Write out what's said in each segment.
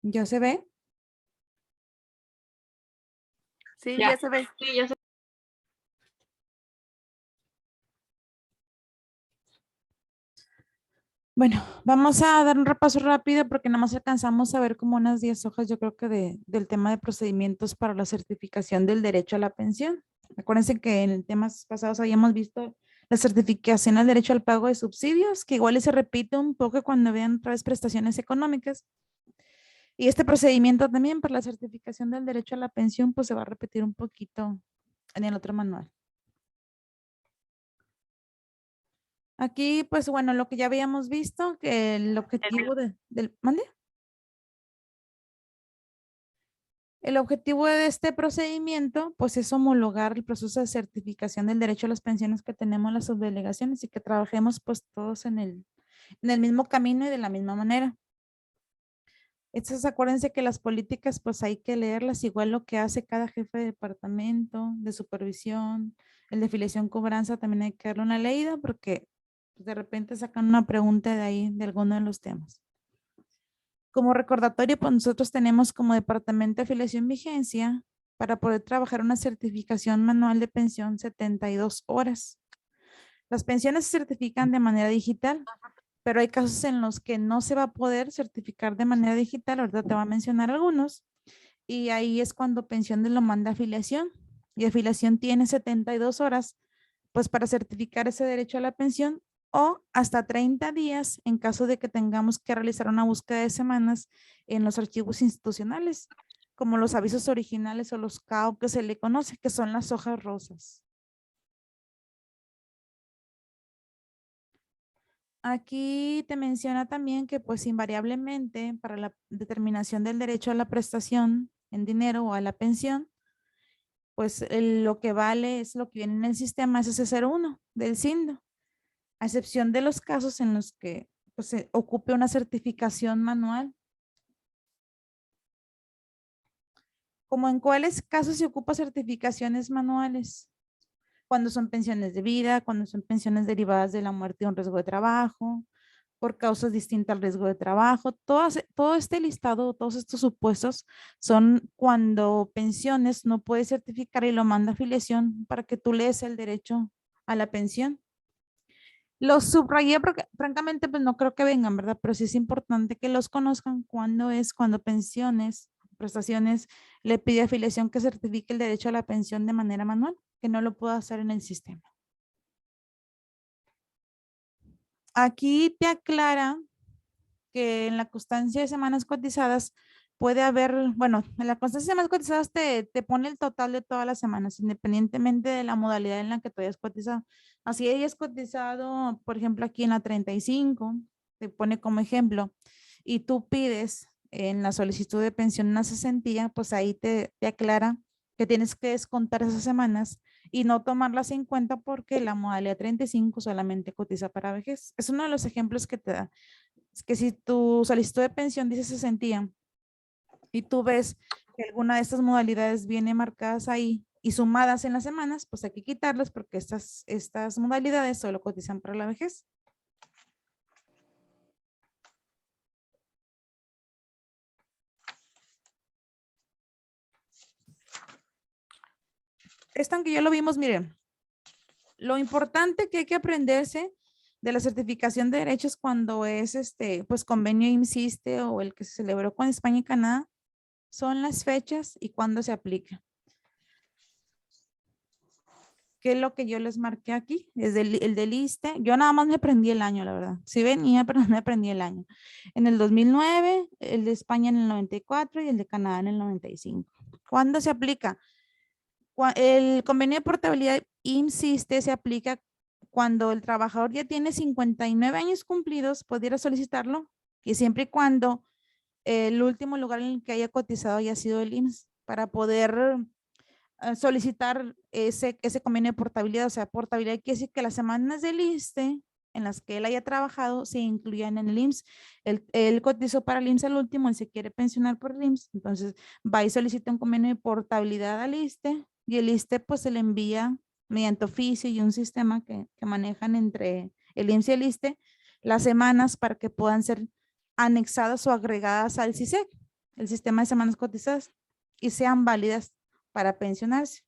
¿Ya se ve? Sí, ya se ve. Sí, ya sé. Bueno, vamos a dar un repaso rápido porque nada más alcanzamos a ver como unas 10 hojas, yo creo que del tema de procedimientos para la certificación del derecho a la pensión. Acuérdense que en temas pasados habíamos visto la certificación al derecho al pago de subsidios, que igual y se repite un poco cuando vean otra vez prestaciones económicas. Y este procedimiento también para la certificación del derecho a la pensión, pues se va a repetir un poquito en el otro manual. Aquí, pues bueno, lo que ya habíamos visto, que el objetivo del, ¿mande? El objetivo de este procedimiento, pues es homologar el proceso de certificación del derecho a las pensiones que tenemos las subdelegaciones y que trabajemos pues todos en el mismo camino y de la misma manera. Entonces, acuérdense que las políticas, pues hay que leerlas igual lo que hace cada jefe de departamento, de supervisión, el de filiación cobranza, también hay que darle una leída porque pues, de repente sacan una pregunta de ahí, de alguno de los temas. Como recordatorio, pues nosotros tenemos como departamento de afiliación y vigencia para poder trabajar una certificación manual de pensión 72 horas. Las pensiones se certifican de manera digital, pero hay casos en los que no se va a poder certificar de manera digital. Ahorita te voy a mencionar algunos. Y ahí es cuando pensiones lo manda a afiliación. Y afiliación tiene 72 horas, pues para certificar ese derecho a la pensión o hasta 30 días en caso de que tengamos que realizar una búsqueda de semanas en los archivos institucionales, como los avisos originales o los CAO que se le conoce, que son las hojas rosas. Aquí te menciona también que pues invariablemente para la determinación del derecho a la prestación en dinero o a la pensión, pues lo que vale es lo que viene en el sistema, es ese 01 del SINDO, a excepción de los casos en los que pues, se ocupe una certificación manual. ¿Como en cuáles casos se ocupa certificaciones manuales? Cuando son pensiones de vida, cuando son pensiones derivadas de la muerte o un riesgo de trabajo, por causas distintas al riesgo de trabajo. Todo este listado, todos estos supuestos son cuando pensiones no puede certificar y lo manda a afiliación para que tú lees el derecho a la pensión. Los subrayé porque francamente pues no creo que vengan, ¿verdad? Pero sí es importante que los conozcan cuando pensiones, prestaciones, le pide afiliación que certifique el derecho a la pensión de manera manual, que no lo pueda hacer en el sistema. Aquí te aclara que en la constancia de semanas cotizadas puede haber, bueno, en la constancia de semanas cotizadas te pone el total de todas las semanas, independientemente de la modalidad en la que tú hayas cotizado. Así hayas cotizado, por ejemplo, aquí en la 35, te pone como ejemplo, y tú pides en la solicitud de pensión una cesantía, pues ahí te aclara que tienes que descontar esas semanas y no tomarlas en cuenta porque la modalidad 35 solamente cotiza para vejez. Es uno de los ejemplos que te da. Es que si tu solicitud de pensión dice cesantía y tú ves que alguna de estas modalidades viene marcadas ahí y sumadas en las semanas, pues hay que quitarlas porque estas modalidades solo cotizan para la vejez. Esto, aunque ya lo vimos, miren, lo importante que hay que aprenderse de la certificación de derechos cuando es pues convenio IMSSISTE o el que se celebró con España y Canadá son las fechas y cuándo se aplica. ¿Qué es lo que yo les marqué aquí? Es el del ISSSTE. Yo nada más me aprendí el año, la verdad. Sí venía, pero no me aprendí el año. En el 2009, el de España en el 94 y el de Canadá en el 95. ¿Cuándo se aplica? El convenio de portabilidad IMSS-ISSSTE se aplica cuando el trabajador ya tiene 59 años cumplidos, pudiera solicitarlo, y siempre y cuando el último lugar en el que haya cotizado haya sido el IMSS, para poder solicitar ese convenio de portabilidad. O sea, portabilidad quiere decir que las semanas del ISSSTE en las que él haya trabajado se incluyan en el IMSS. Él cotizó para el IMSS al último, él se quiere pensionar por el IMSS, entonces va y solicita un convenio de portabilidad al ISSSTE y el ISSSTE pues se le envía mediante oficio y un sistema que manejan entre el IMSS y el ISSSTE las semanas para que puedan ser anexadas o agregadas al CISEC. el sistema de semanas cotizadas y sean válidas para pensionarse.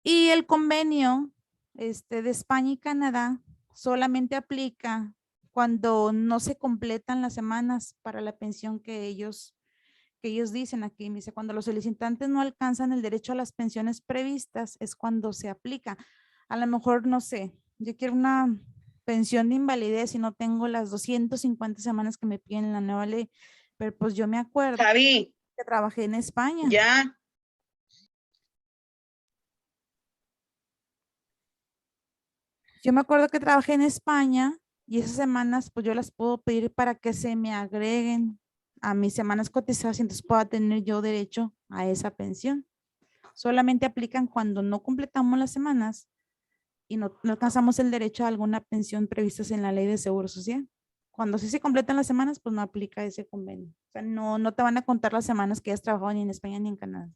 Y el convenio de España y Canadá solamente aplica cuando no se completan las semanas para la pensión que ellos dicen aquí. Me dice, cuando los solicitantes no alcanzan el derecho a las pensiones previstas es cuando se aplica. A lo mejor, no sé, yo quiero una pensión de invalidez y no tengo las 250 semanas que me piden en la nueva ley, pero pues yo me acuerdo Javi, que trabajé en España. ya. Yo me acuerdo que trabajé en España y esas semanas pues yo las puedo pedir para que se me agreguen a mis semanas cotizadas y entonces pueda tener yo derecho a esa pensión. Solamente aplican cuando no completamos las semanas y no alcanzamos el derecho a alguna pensión prevista en la ley de seguro social. Cuando sí se completan las semanas, pues no aplica ese convenio. O sea, no te van a contar las semanas que has trabajado ni en España ni en Canadá.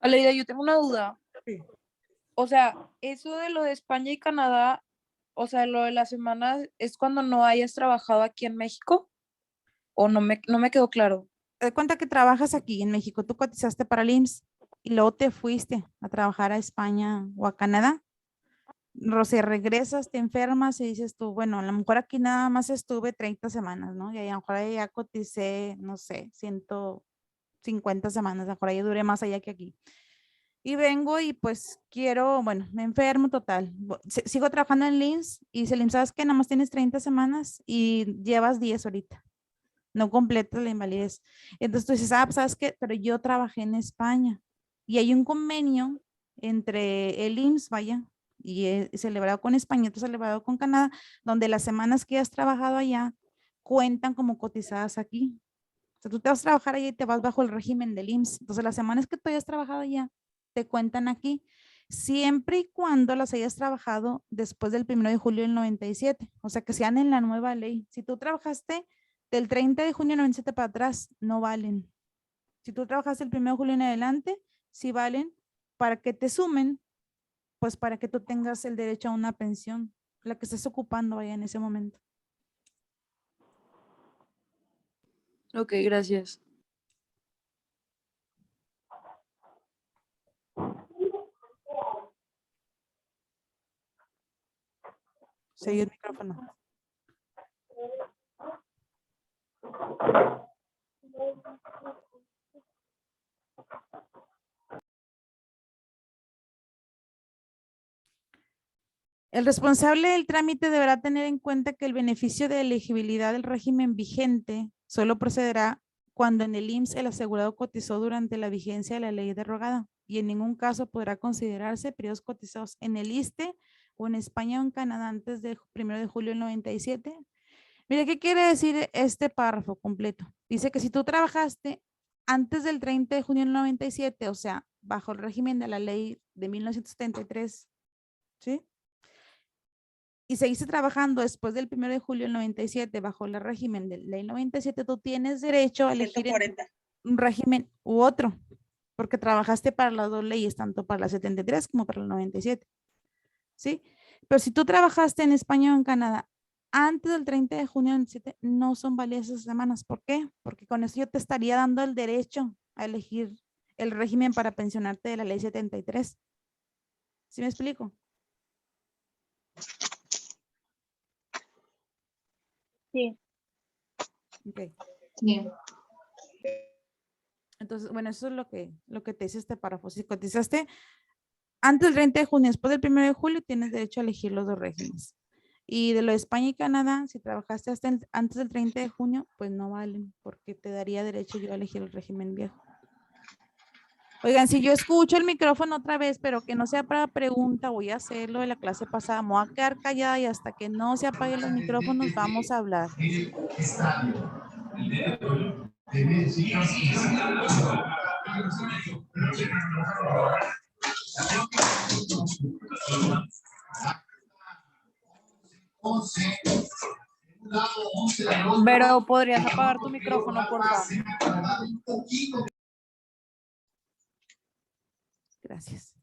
Aleida, yo tengo una duda. Sí. O sea, eso de lo de España y Canadá, o sea, lo de las semanas, ¿es cuando no hayas trabajado aquí en México? ¿O no me quedó claro? Te das cuenta que trabajas aquí en México, tú cotizaste para el IMSS y luego te fuiste a trabajar a España o a Canadá. Si regresas, te enfermas y dices tú, bueno, a lo mejor aquí nada más estuve 30 semanas, ¿no? Y a lo mejor ahí ya coticé, no sé, 150 semanas, a lo mejor ahí duré más allá que aquí. Y vengo y pues quiero, bueno, me enfermo total. Sigo trabajando en LIMS y dice LIMS, ¿sabes que nada más tienes 30 semanas y llevas 10 ahorita? No completas la invalidez. Entonces tú dices, pues, ¿sabes qué? Pero yo trabajé en España y hay un convenio entre el IMSS, vaya, y celebrado con España, otro celebrado con Canadá, donde las semanas que has trabajado allá cuentan como cotizadas aquí. O sea, tú te vas a trabajar allá y te vas bajo el régimen del IMSS. Entonces, las semanas que tú hayas trabajado allá te cuentan aquí, siempre y cuando las hayas trabajado después del 1 de julio del 97. O sea, que sean en la nueva ley. Si tú trabajaste del 30 de junio del 97 para atrás, no valen. Si tú trabajaste el 1 de julio en adelante, sí valen para que te sumen, pues para que tú tengas el derecho a una pensión, la que estés ocupando allá en ese momento. Ok, gracias. Sigue el micrófono. El responsable del trámite deberá tener en cuenta que el beneficio de elegibilidad del régimen vigente solo procederá cuando en el IMSS el asegurado cotizó durante la vigencia de la ley derogada y en ningún caso podrá considerarse periodos cotizados en el ISSSTE o en España o en Canadá antes del 1 de julio del 97. Mira, ¿qué quiere decir este párrafo completo? Dice que si tú trabajaste antes del 30 de junio del 97, o sea, bajo el régimen de la ley de 1973, ¿sí? Y seguiste trabajando después del 1 de julio del 97 bajo el régimen de ley 97, tú tienes derecho a elegir 140. un régimen u otro, porque trabajaste para las dos leyes, tanto para la 73 como para la 97. ¿Sí? Pero si tú trabajaste en España o en Canadá antes del 30 de junio del 97, no son válidas esas semanas. ¿Por qué? Porque con eso yo te estaría dando el derecho a elegir el régimen para pensionarte de la ley 73. ¿Sí me explico? Sí. Ok. Sí. Entonces, bueno, eso es lo que te dice este párrafo. Si cotizaste antes del 30 de junio, después del 1 de julio, tienes derecho a elegir los dos regímenes. Y de lo de España y Canadá, si trabajaste antes del 30 de junio, pues no valen, porque te daría derecho yo a elegir el régimen viejo. Oigan, si yo escucho el micrófono otra vez, pero que no sea para pregunta, voy a hacer lo de la clase pasada, me voy a quedar callada y hasta que no se apaguen los micrófonos vamos a hablar. Pero podrías apagar tu micrófono, por favor. Gracias.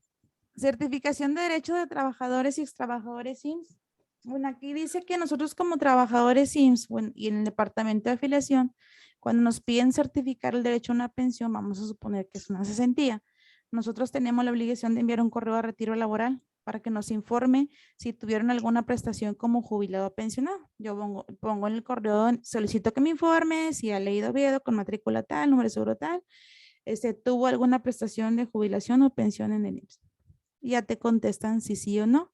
Certificación de derechos de trabajadores y extrabajadores IMSS. Bueno, aquí dice que nosotros como trabajadores IMSS y en el departamento de afiliación, cuando nos piden certificar el derecho a una pensión, vamos a suponer que es una cesantía. Nosotros tenemos la obligación de enviar un correo de retiro laboral para que nos informe si tuvieron alguna prestación como jubilado o pensionado. Yo pongo en el correo, solicito que me informe si ha leído Oviedo con matrícula tal, número de seguro tal, tuvo alguna prestación de jubilación o pensión en el IMSS. Ya te contestan si sí o no.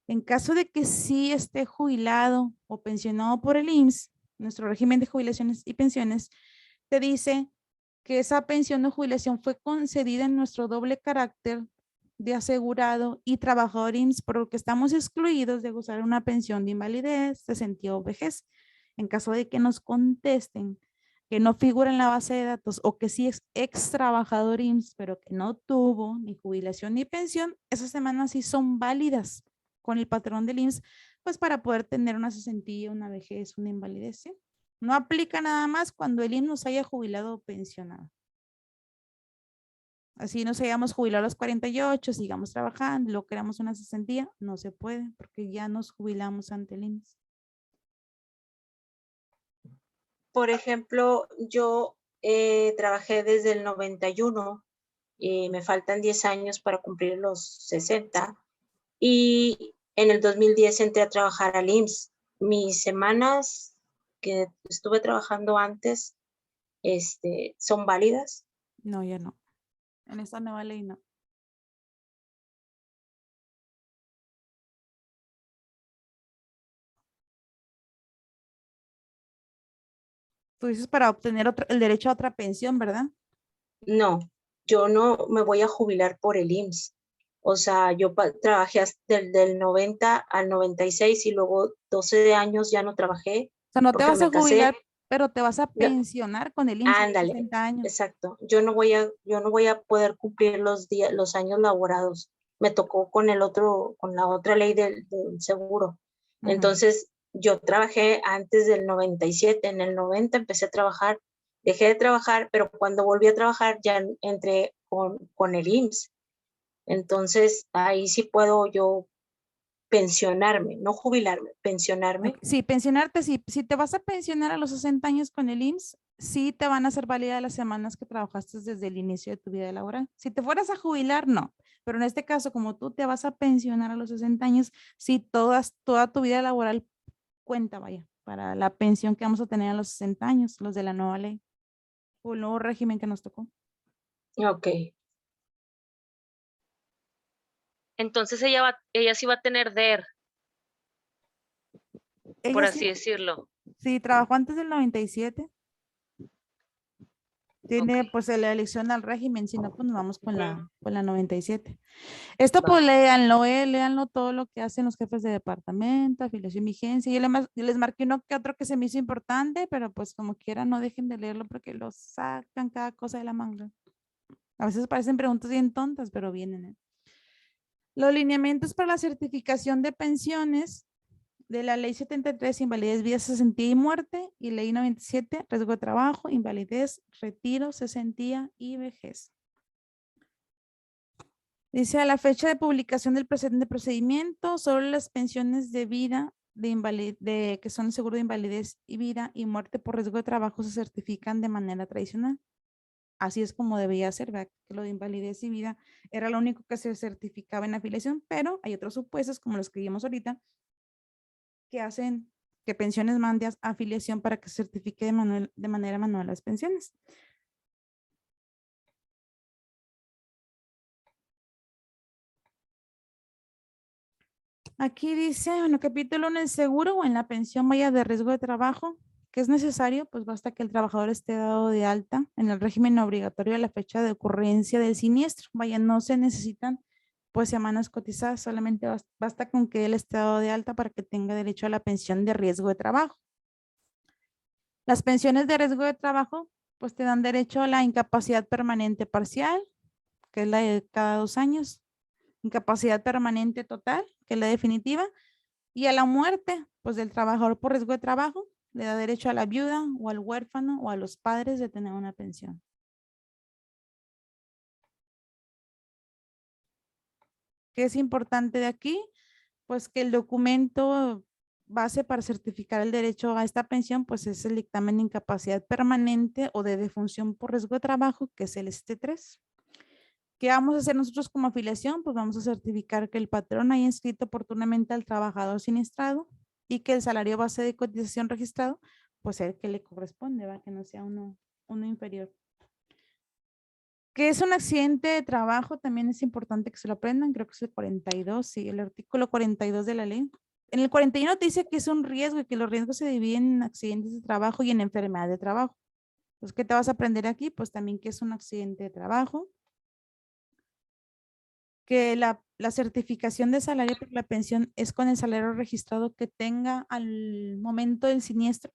En caso de que sí esté jubilado o pensionado por el IMSS, nuestro régimen de jubilaciones y pensiones te dice que esa pensión o jubilación fue concedida en nuestro doble carácter de asegurado y trabajador IMSS, por lo que estamos excluidos de gozar una pensión de invalidez, cesantía o vejez. En caso de que nos contesten que no figura en la base de datos o que sí es ex trabajador IMSS, pero que no tuvo ni jubilación ni pensión, esas semanas sí son válidas con el patrón del IMSS, pues para poder tener una cesantía, una vejez, una invalidez. ¿Sí? No aplica nada más cuando el IMSS nos haya jubilado o pensionado. Así nos hayamos jubilado a los 48, sigamos trabajando, luego queramos una cesantía, no se puede porque ya nos jubilamos ante el IMSS. Por ejemplo, yo trabajé desde el 91 y me faltan 10 años para cumplir los 60 y en el 2010 entré a trabajar al IMSS. Mis semanas que estuve trabajando antes son válidas. No, ya no. En esta nueva ley no. Tú dices para obtener el derecho a otra pensión, ¿verdad? No, yo no me voy a jubilar por el IMSS. O sea, yo trabajé del 90 al 96 y luego 12 años ya no trabajé O sea, no te porque vas a me casé. jubilar, pero te vas a No, pensionar con el IMSS a los ándale, 60 años. exacto. Yo no voy a poder cumplir los años laborados. Me tocó con la otra ley del seguro. Entonces, yo trabajé antes del 97. En el 90 empecé a trabajar, dejé de trabajar, pero cuando volví a trabajar ya entré con el IMSS. Entonces, ahí sí puedo yo pensionarme, no jubilarme, pensionarme. Sí, pensionarte, sí. Si te vas a pensionar a los 60 años con el IMSS, sí te van a hacer válida las semanas que trabajaste desde el inicio de tu vida laboral. Si te fueras a jubilar, no. Pero en este caso, como tú te vas a pensionar a los 60 años, sí, toda tu vida laboral cuenta, vaya, para la pensión que vamos a tener a los 60 años, los de la nueva ley o el nuevo régimen que nos tocó. Ok. Entonces ella sí va a tener DER, por Ella así sí, decirlo. sí, trabajó antes del 97. Tiene Ok. pues la elección al régimen, si no, pues nos vamos con la 97. Esto Va. pues léanlo todo lo que hacen los jefes de departamento, afiliación, vigencia. Yo les marqué uno que otro que se me hizo importante, pero pues como quiera no dejen de leerlo porque lo sacan cada cosa de la manga. A veces parecen preguntas bien tontas, pero vienen. Los lineamientos para la certificación de pensiones de la ley 73, invalidez, vida, cesantía y muerte, y ley 97, riesgo de trabajo, invalidez, retiro, cesantía y vejez. Dice, a la fecha de publicación del presente procedimiento, solo las pensiones de vida, que son el seguro de invalidez y vida y muerte por riesgo de trabajo se certifican de manera tradicional. Así es como debía ser, ¿verdad? Que lo de invalidez y vida era lo único que se certificaba en afiliación, pero hay otros supuestos, como los que vimos ahorita, que hacen que pensiones mande a afiliación para que se certifique de manera manual las pensiones. Aquí dice, bueno, capítulo 1, el seguro o en la pensión vaya de riesgo de trabajo, que es necesario, pues basta que el trabajador esté dado de alta en el régimen obligatorio a la fecha de ocurrencia del siniestro. Vaya, no se necesitan pues semanas cotizadas, solamente basta con que él esté dado de alta para que tenga derecho a la pensión de riesgo de trabajo. Las pensiones de riesgo de trabajo, pues te dan derecho a la incapacidad permanente parcial, que es la de cada 2 años, incapacidad permanente total, que es la definitiva, y a la muerte, pues del trabajador por riesgo de trabajo, le da derecho a la viuda o al huérfano o a los padres de tener una pensión. ¿Qué es importante de aquí? Pues que el documento base para certificar el derecho a esta pensión, pues es el dictamen de incapacidad permanente o de defunción por riesgo de trabajo, que es el ST3. ¿Qué vamos a hacer nosotros como afiliación? Pues vamos a certificar que el patrón haya inscrito oportunamente al trabajador siniestrado y que el salario base de cotización registrado, pues el que le corresponde, ¿va? Que no sea uno inferior. ¿Qué es un accidente de trabajo? También es importante que se lo aprendan, creo que es el 42, sí, el artículo 42 de la ley. En el 41 te dice que es un riesgo y que los riesgos se dividen en accidentes de trabajo y en enfermedad de trabajo. Entonces, ¿qué te vas a aprender aquí? Pues también que es un accidente de trabajo, que la certificación de salario por la pensión es con el salario registrado que tenga al momento del siniestro.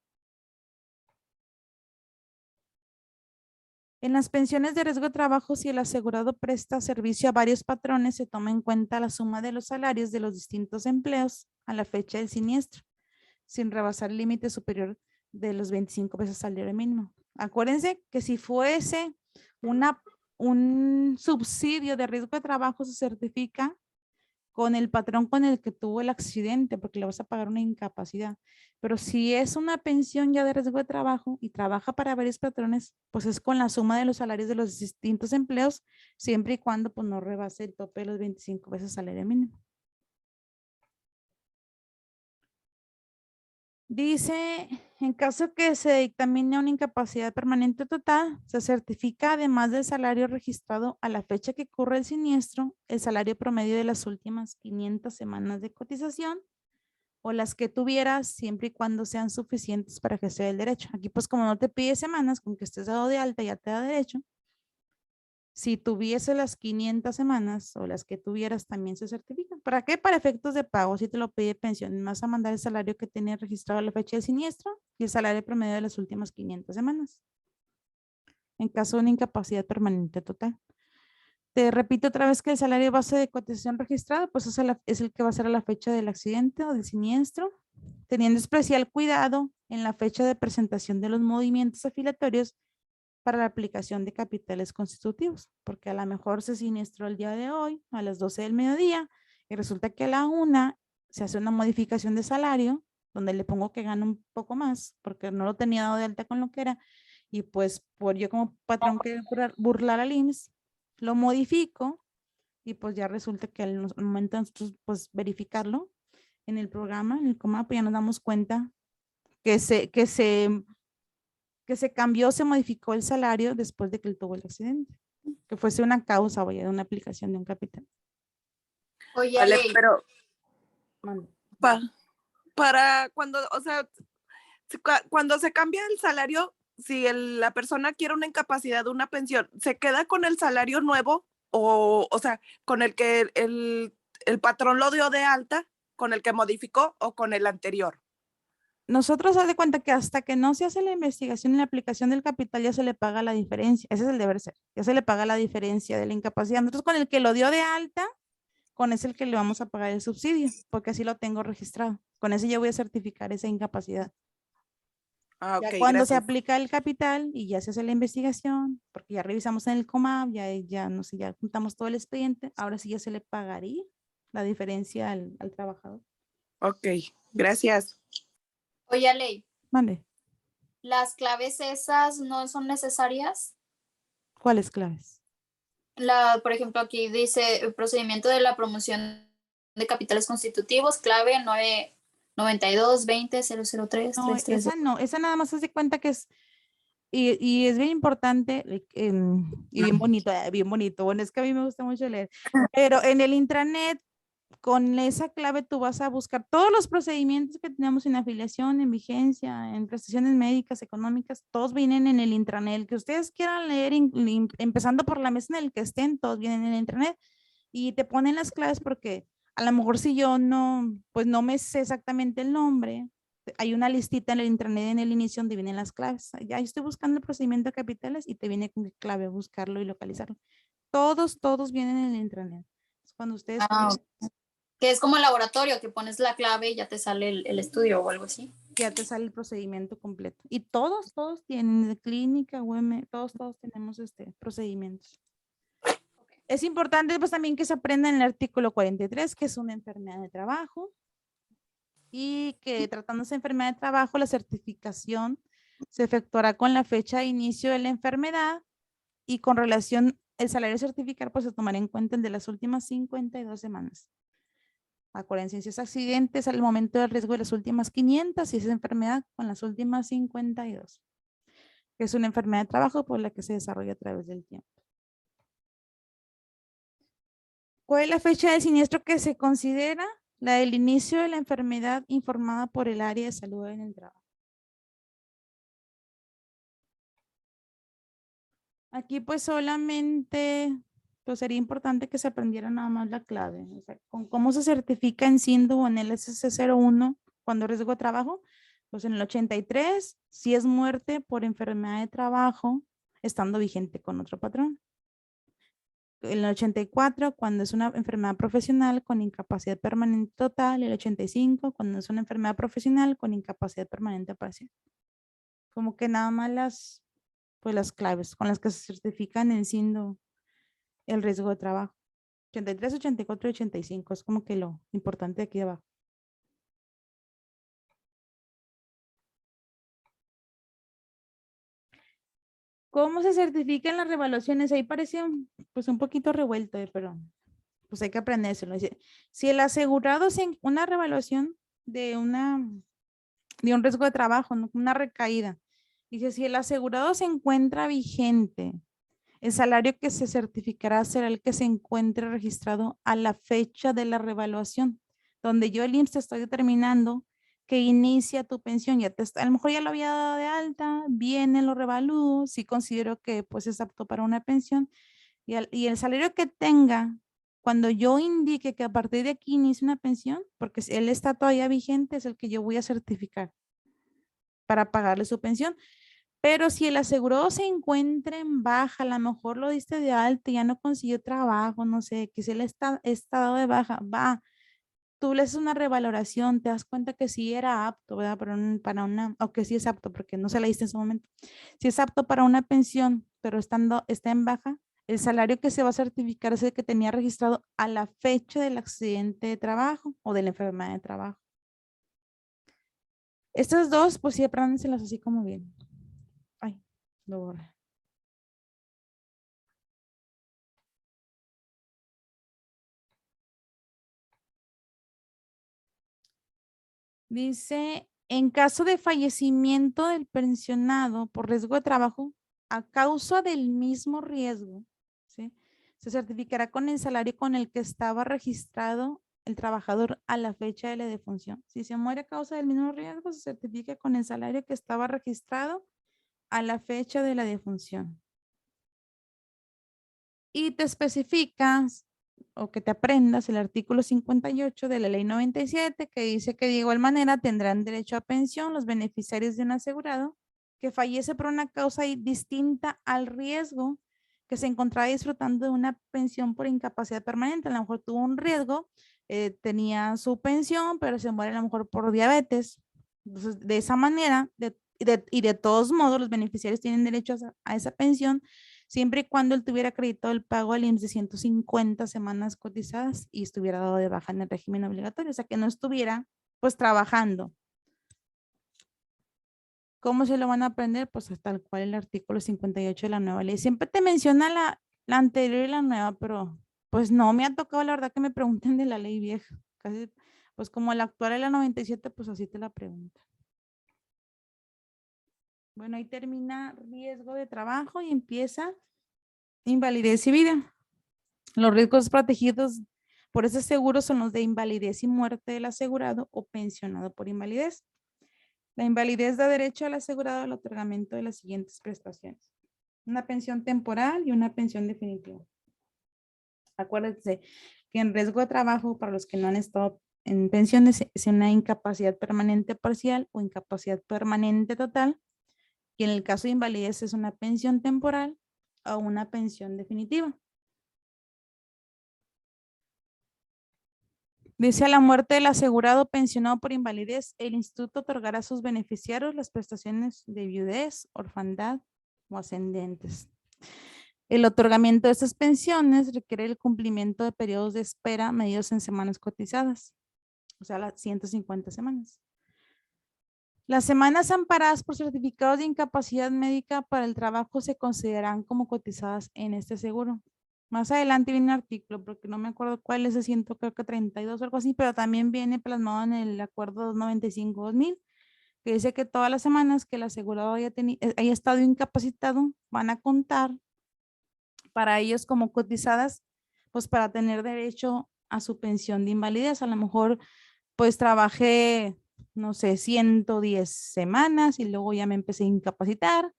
En las pensiones de riesgo de trabajo, si el asegurado presta servicio a varios patrones, se toma en cuenta la suma de los salarios de los distintos empleos a la fecha del siniestro, sin rebasar el límite superior de los 25 pesos salario mínimo. Acuérdense que si fuese un subsidio de riesgo de trabajo, se certifica con el patrón con el que tuvo el accidente, porque le vas a pagar una incapacidad. Pero si es una pensión ya de riesgo de trabajo y trabaja para varios patrones, pues es con la suma de los salarios de los distintos empleos, siempre y cuando pues no rebase el tope de los 25 veces salario mínimo. Dice, en caso que se dictamine una incapacidad permanente total, se certifica además del salario registrado a la fecha que ocurre el siniestro, el salario promedio de las últimas 500 semanas de cotización o las que tuvieras siempre y cuando sean suficientes para ejercer el derecho. Aquí pues como no te pide semanas, con que estés dado de alta ya te da derecho. Si tuviese las 500 semanas o las que tuvieras también se certifican. ¿Para qué? Para efectos de pago. Si te lo pide pensión, vas a mandar el salario que tenía registrado a la fecha del siniestro y el salario promedio de las últimas 500 semanas. En caso de una incapacidad permanente total. Te repito otra vez que el salario base de cotización registrado, pues es el que va a ser a la fecha del accidente o del siniestro, teniendo especial cuidado en la fecha de presentación de los movimientos afiliatorios para la aplicación de capitales constitutivos, porque a lo mejor se siniestró el día de hoy a las 12 del mediodía y resulta que a la 1 se hace una modificación de salario donde le pongo que gane un poco más porque no lo tenía dado de alta con lo que era y pues por yo como patrón que burlar al IMSS, lo modifico y pues ya resulta que al momento de nosotros pues verificarlo en el programa, en el COMAP, ya nos damos cuenta que se cambió, se modificó el salario después de que él tuvo el accidente, que fuese una causa, vaya, de una aplicación de un capital. Oye, Vale, Ale, pero Mande. para cuando, o sea, cuando se cambia el salario, si la persona quiere una incapacidad, una pensión, ¿se queda con el salario nuevo o sea, con el que el patrón lo dio de alta, con el que modificó o con el anterior? Nosotros haz de cuenta que hasta que no se hace la investigación y la aplicación del capital ya se le paga la diferencia. Ese es el deber ser. Ya se le paga la diferencia de la incapacidad. Nosotros con el que lo dio de alta, con ese el que le vamos a pagar el subsidio, porque así lo tengo registrado. Con ese yo voy a certificar esa incapacidad. Ah, Ya ok, cuando se gracias. aplica el capital y ya se hace la investigación, porque ya revisamos en el COMAP, ya no sé, ya juntamos todo el expediente, ahora sí ya se le pagaría la diferencia al trabajador. Ok, gracias. oye, Ale, Mande, ¿las claves esas no son necesarias? ¿cuáles claves? Por ejemplo, aquí dice el procedimiento de la promoción de capitales constitutivos, clave 992200003. No, esa no, esa nada más se hace cuenta que es, y es bien importante y bien bonito, bueno, es que a mí me gusta mucho leer, pero en el intranet, con esa clave tú vas a buscar todos los procedimientos que tenemos en afiliación, en vigencia, en prestaciones médicas, económicas, todos vienen en el intranet, el que ustedes quieran leer, empezando por la mesa en el que estén, todos vienen en el intranet y te ponen las claves porque a lo mejor si yo no, pues no me sé exactamente el nombre, hay una listita en el intranet en el inicio donde vienen las claves. Ya estoy buscando el procedimiento de capitales y te viene con qué clave buscarlo y localizarlo. Todos vienen en el intranet. Cuando ustedes que es como el laboratorio, que pones la clave y ya te sale el estudio o algo así. ya te sale el procedimiento completo. Y todos tienen de clínica, UM, todos tenemos procedimientos. Es importante pues también que se aprenda en el artículo 43, que es una enfermedad de trabajo, y que tratándose de enfermedad de trabajo, la certificación se efectuará con la fecha de inicio de la enfermedad y con relación el salario a certificar, pues se tomará en cuenta el de las últimas 52 semanas. Acuérdense, si es accidentes al momento del riesgo de las últimas 500, si es enfermedad con las últimas 52, que es una enfermedad de trabajo por la que se desarrolla a través del tiempo. ¿Cuál es la fecha del siniestro que se considera? La del inicio de la enfermedad informada por el área de salud en el trabajo. Aquí pues solamente pues sería importante que se aprendiera nada más la clave. O sea, con cómo se certifica en SINDU o en el SC01 cuando riesgo de trabajo. Pues en el 83, si es muerte por enfermedad de trabajo, estando vigente con otro patrón. En el 84, cuando es una enfermedad profesional con incapacidad permanente total. El 85, cuando es una enfermedad profesional con incapacidad permanente parcial. Como que nada más las claves con las que se certifican en SINDU el riesgo de trabajo. 83, 84 y 85 es como que lo importante de aquí abajo. ¿Cómo se certifican las revaluaciones? Ahí parece pues un poquito revuelto, pero pues hay que aprendérselo. Si el asegurado en una revaluación de un riesgo de trabajo, ¿no? Una recaída. Dice, si el asegurado se encuentra vigente, el salario que se certificará será el que se encuentre registrado a la fecha de la revaluación, donde yo el IMSS te estoy determinando que inicia tu pensión. A lo mejor ya lo había dado de alta, viene, lo revalúo, si considero que pues es apto para una pensión, y el salario que tenga, cuando yo indique que a partir de aquí inicia una pensión, porque si él está todavía vigente, es el que yo voy a certificar para pagarle su pensión. Pero si el asegurado se encuentra en baja, a lo mejor lo diste de alta y ya no consiguió trabajo, no sé, que si él está dado de baja, tú le haces una revaloración, te das cuenta que sí era apto, ¿verdad? Para una, o que sí es apto, porque no se la diste en su momento. Si es apto para una pensión, pero está en baja, el salario que se va a certificar es el que tenía registrado a la fecha del accidente de trabajo o de la enfermedad de trabajo. Estas dos, pues sí, aprándenselas así como bien. Ay, lo borré. Dice, en caso de fallecimiento del pensionado por riesgo de trabajo, a causa del mismo riesgo, ¿sí? Se certificará con el salario con el que estaba registrado el trabajador a la fecha de la defunción. Si se muere a causa del mismo riesgo, se certifica con el salario que estaba registrado a la fecha de la defunción. Y te especificas o que te aprendas el artículo 58 de la ley 97 que dice que de igual manera tendrán derecho a pensión los beneficiarios de un asegurado que fallece por una causa distinta al riesgo que se encontraba disfrutando de una pensión por incapacidad permanente. A lo mejor tuvo un riesgo, tenía su pensión, pero se muere a lo mejor por diabetes. Entonces, de esa manera, y de todos modos, los beneficiarios tienen derecho a esa pensión siempre y cuando él tuviera acreditado el pago al IMSS de 150 semanas cotizadas y estuviera dado de baja en el régimen obligatorio, o sea, que no estuviera pues trabajando. ¿Cómo se lo van a aprender? Pues tal cual el artículo 58 de la nueva ley. Siempre te menciona la anterior y la nueva, pero pues no me ha tocado la verdad que me pregunten de la ley vieja. Casi, pues como la actual es la 97, pues así te la preguntan. Bueno, ahí termina riesgo de trabajo y empieza invalidez y vida. Los riesgos protegidos por ese seguro son los de invalidez y muerte del asegurado o pensionado por invalidez. La invalidez da derecho al asegurado al otorgamiento de las siguientes prestaciones: una pensión temporal y una pensión definitiva. Acuérdense que en riesgo de trabajo, para los que no han estado en pensiones, es una incapacidad permanente parcial o incapacidad permanente total. Y en el caso de invalidez es una pensión temporal o una pensión definitiva. Dice: a la muerte del asegurado pensionado por invalidez, el instituto otorgará a sus beneficiarios las prestaciones de viudez, orfandad o ascendentes. El otorgamiento de estas pensiones requiere el cumplimiento de periodos de espera medidos en semanas cotizadas, o sea, las 150 semanas. Las semanas amparadas por certificados de incapacidad médica para el trabajo se consideran como cotizadas en este seguro. Más adelante viene un artículo, porque no me acuerdo cuál es, creo que 32 o algo así, pero también viene plasmado en el acuerdo 295-2000, que dice que todas las semanas que el asegurado haya estado incapacitado van a contar para ellos como cotizadas, pues para tener derecho a su pensión de invalidez. A lo mejor pues trabajé, no sé, 110 semanas y luego ya me empecé a incapacitar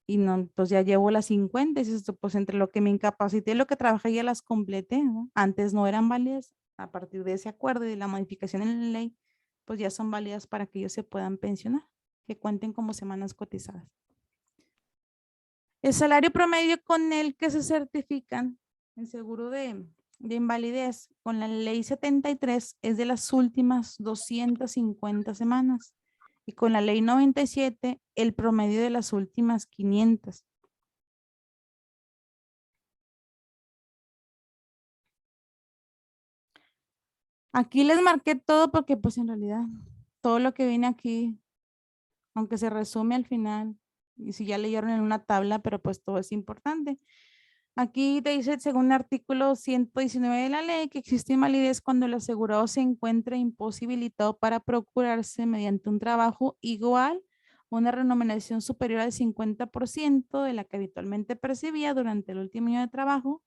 y no, pues ya llevo las 50, y esto, pues entre lo que me incapacité y lo que trabajé ya las completé, ¿no? Antes no eran válidas, a partir de ese acuerdo y de la modificación en la ley, pues ya son válidas para que ellos se puedan pensionar, que cuenten como semanas cotizadas. El salario promedio con el que se certifican el seguro de invalidez con la ley 73 es de las últimas 250 semanas y con la ley 97 el promedio de las últimas 500. Aquí les marqué todo porque pues en realidad todo lo que viene aquí, aunque se resume al final, y si ya leyeron en una tabla, pero pues todo es importante. Aquí te dice, según el artículo 119 de la ley, que existe invalidez cuando el asegurado se encuentra imposibilitado para procurarse mediante un trabajo igual o una remuneración superior al 50% de la que habitualmente percibía durante el último año de trabajo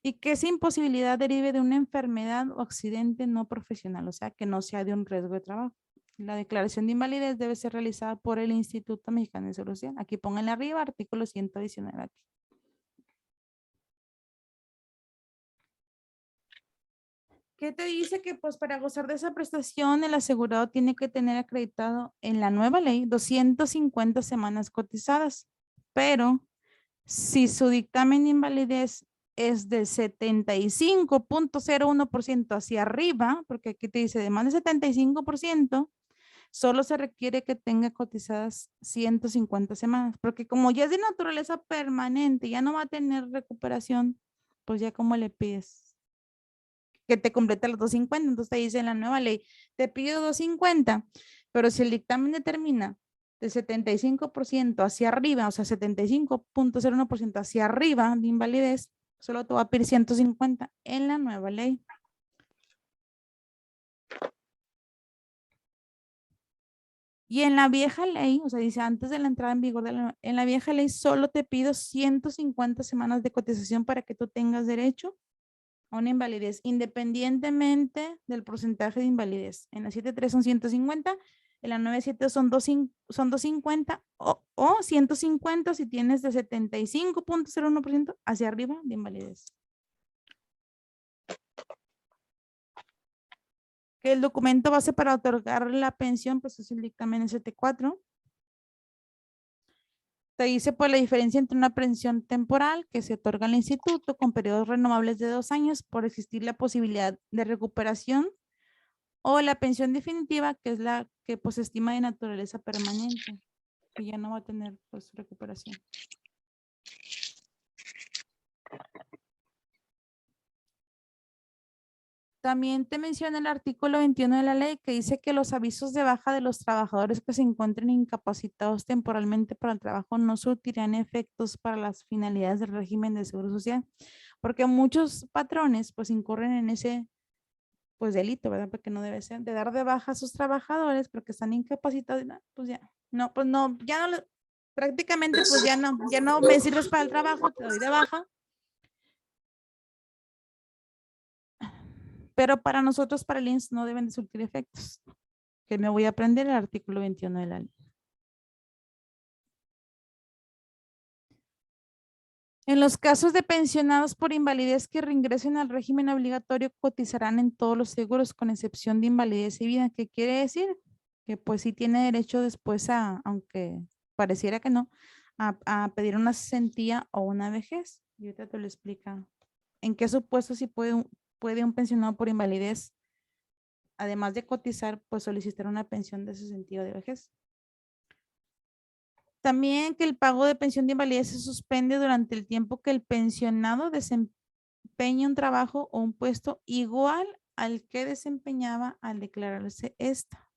y que esa imposibilidad derive de una enfermedad o accidente no profesional, o sea, que no sea de un riesgo de trabajo. La declaración de invalidez debe ser realizada por el Instituto Mexicano de Seguro Social. Aquí pónganle arriba, artículo 119 aquí. ¿Qué te dice? Que pues para gozar de esa prestación el asegurado tiene que tener acreditado en la nueva ley 250 semanas cotizadas, pero si su dictamen de invalidez es del 75.01% hacia arriba, porque aquí te dice de más del 75%, solo se requiere que tenga cotizadas 150 semanas, porque como ya es de naturaleza permanente, ya no va a tener recuperación, pues ya como le pides que te complete los 250, entonces te dice en la nueva ley, te pido 250, pero si el dictamen determina de 75% hacia arriba, o sea, 75.01% hacia arriba de invalidez, solo te va a pedir 150 en la nueva ley. Y en la vieja ley, o sea, dice antes de la entrada en vigor en la vieja ley, solo te pido 150 semanas de cotización para que tú tengas derecho a una invalidez, independientemente del porcentaje de invalidez. En la 7.3 son 150, en la 9.7 son 250 o 150 si tienes de 75.01% hacia arriba de invalidez. Que el documento base para otorgar la pensión, pues es el dictamen ST4. Te dice pues la diferencia entre una pensión temporal que se otorga al instituto con periodos renovables de 2 años por existir la posibilidad de recuperación o la pensión definitiva, que es la que pues estima de naturaleza permanente, que ya no va a tener pues recuperación. También te menciona el artículo 21 de la ley que dice que los avisos de baja de los trabajadores que se encuentren incapacitados temporalmente para el trabajo no surtirán efectos para las finalidades del régimen de seguro social, porque muchos patrones pues incurren en ese pues delito, ¿verdad? Porque no debe ser de dar de baja a sus trabajadores porque están incapacitados, pues ya, no, pues no, ya no, prácticamente pues ya no me sirves para el trabajo, te doy de baja. Pero para nosotros, para el INSS, no deben de surtir efectos. Que me voy a aprender el artículo 21 de la ley. En los casos de pensionados por invalidez que reingresen al régimen obligatorio, cotizarán en todos los seguros, con excepción de invalidez y vida. ¿Qué quiere decir? Que pues sí tiene derecho después a, aunque pareciera que no, a pedir una cesantía o una vejez. Y ahorita te lo explica. ¿En qué supuesto si puede un pensionado por invalidez, además de cotizar, pues solicitar una pensión de cesantía o de vejez? También que el pago de pensión de invalidez se suspende durante el tiempo que el pensionado desempeñe un trabajo o un puesto igual al que desempeñaba al declararse esta.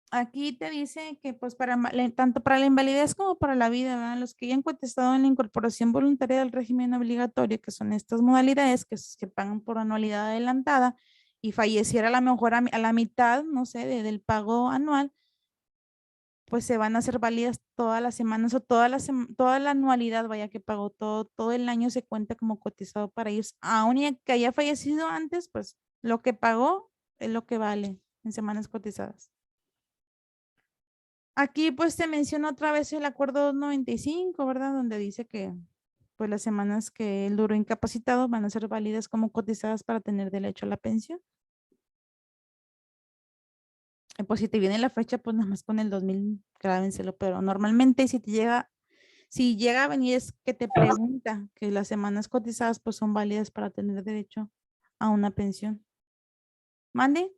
Aquí te dice que pues tanto para la invalidez como para la vida, ¿verdad? Los que hayan contestado en la incorporación voluntaria del régimen obligatorio, que son estas modalidades que pagan por anualidad adelantada y falleciera a lo mejor a la mitad, no sé, del pago anual, pues se van a hacer válidas todas las semanas o toda la anualidad, vaya que pagó todo el año se cuenta como cotizado para ellos. Aún y que haya fallecido antes, pues lo que pagó es lo que vale en semanas cotizadas. Aquí pues te menciona otra vez el acuerdo 295, ¿verdad? Donde dice que pues las semanas que él duró incapacitado van a ser válidas como cotizadas para tener derecho a la pensión. Y pues si te viene la fecha, pues nada más con el 2000, grábenselo, pero normalmente si llega a venir es que te pregunta que las semanas cotizadas pues son válidas para tener derecho a una pensión. ¿Mande?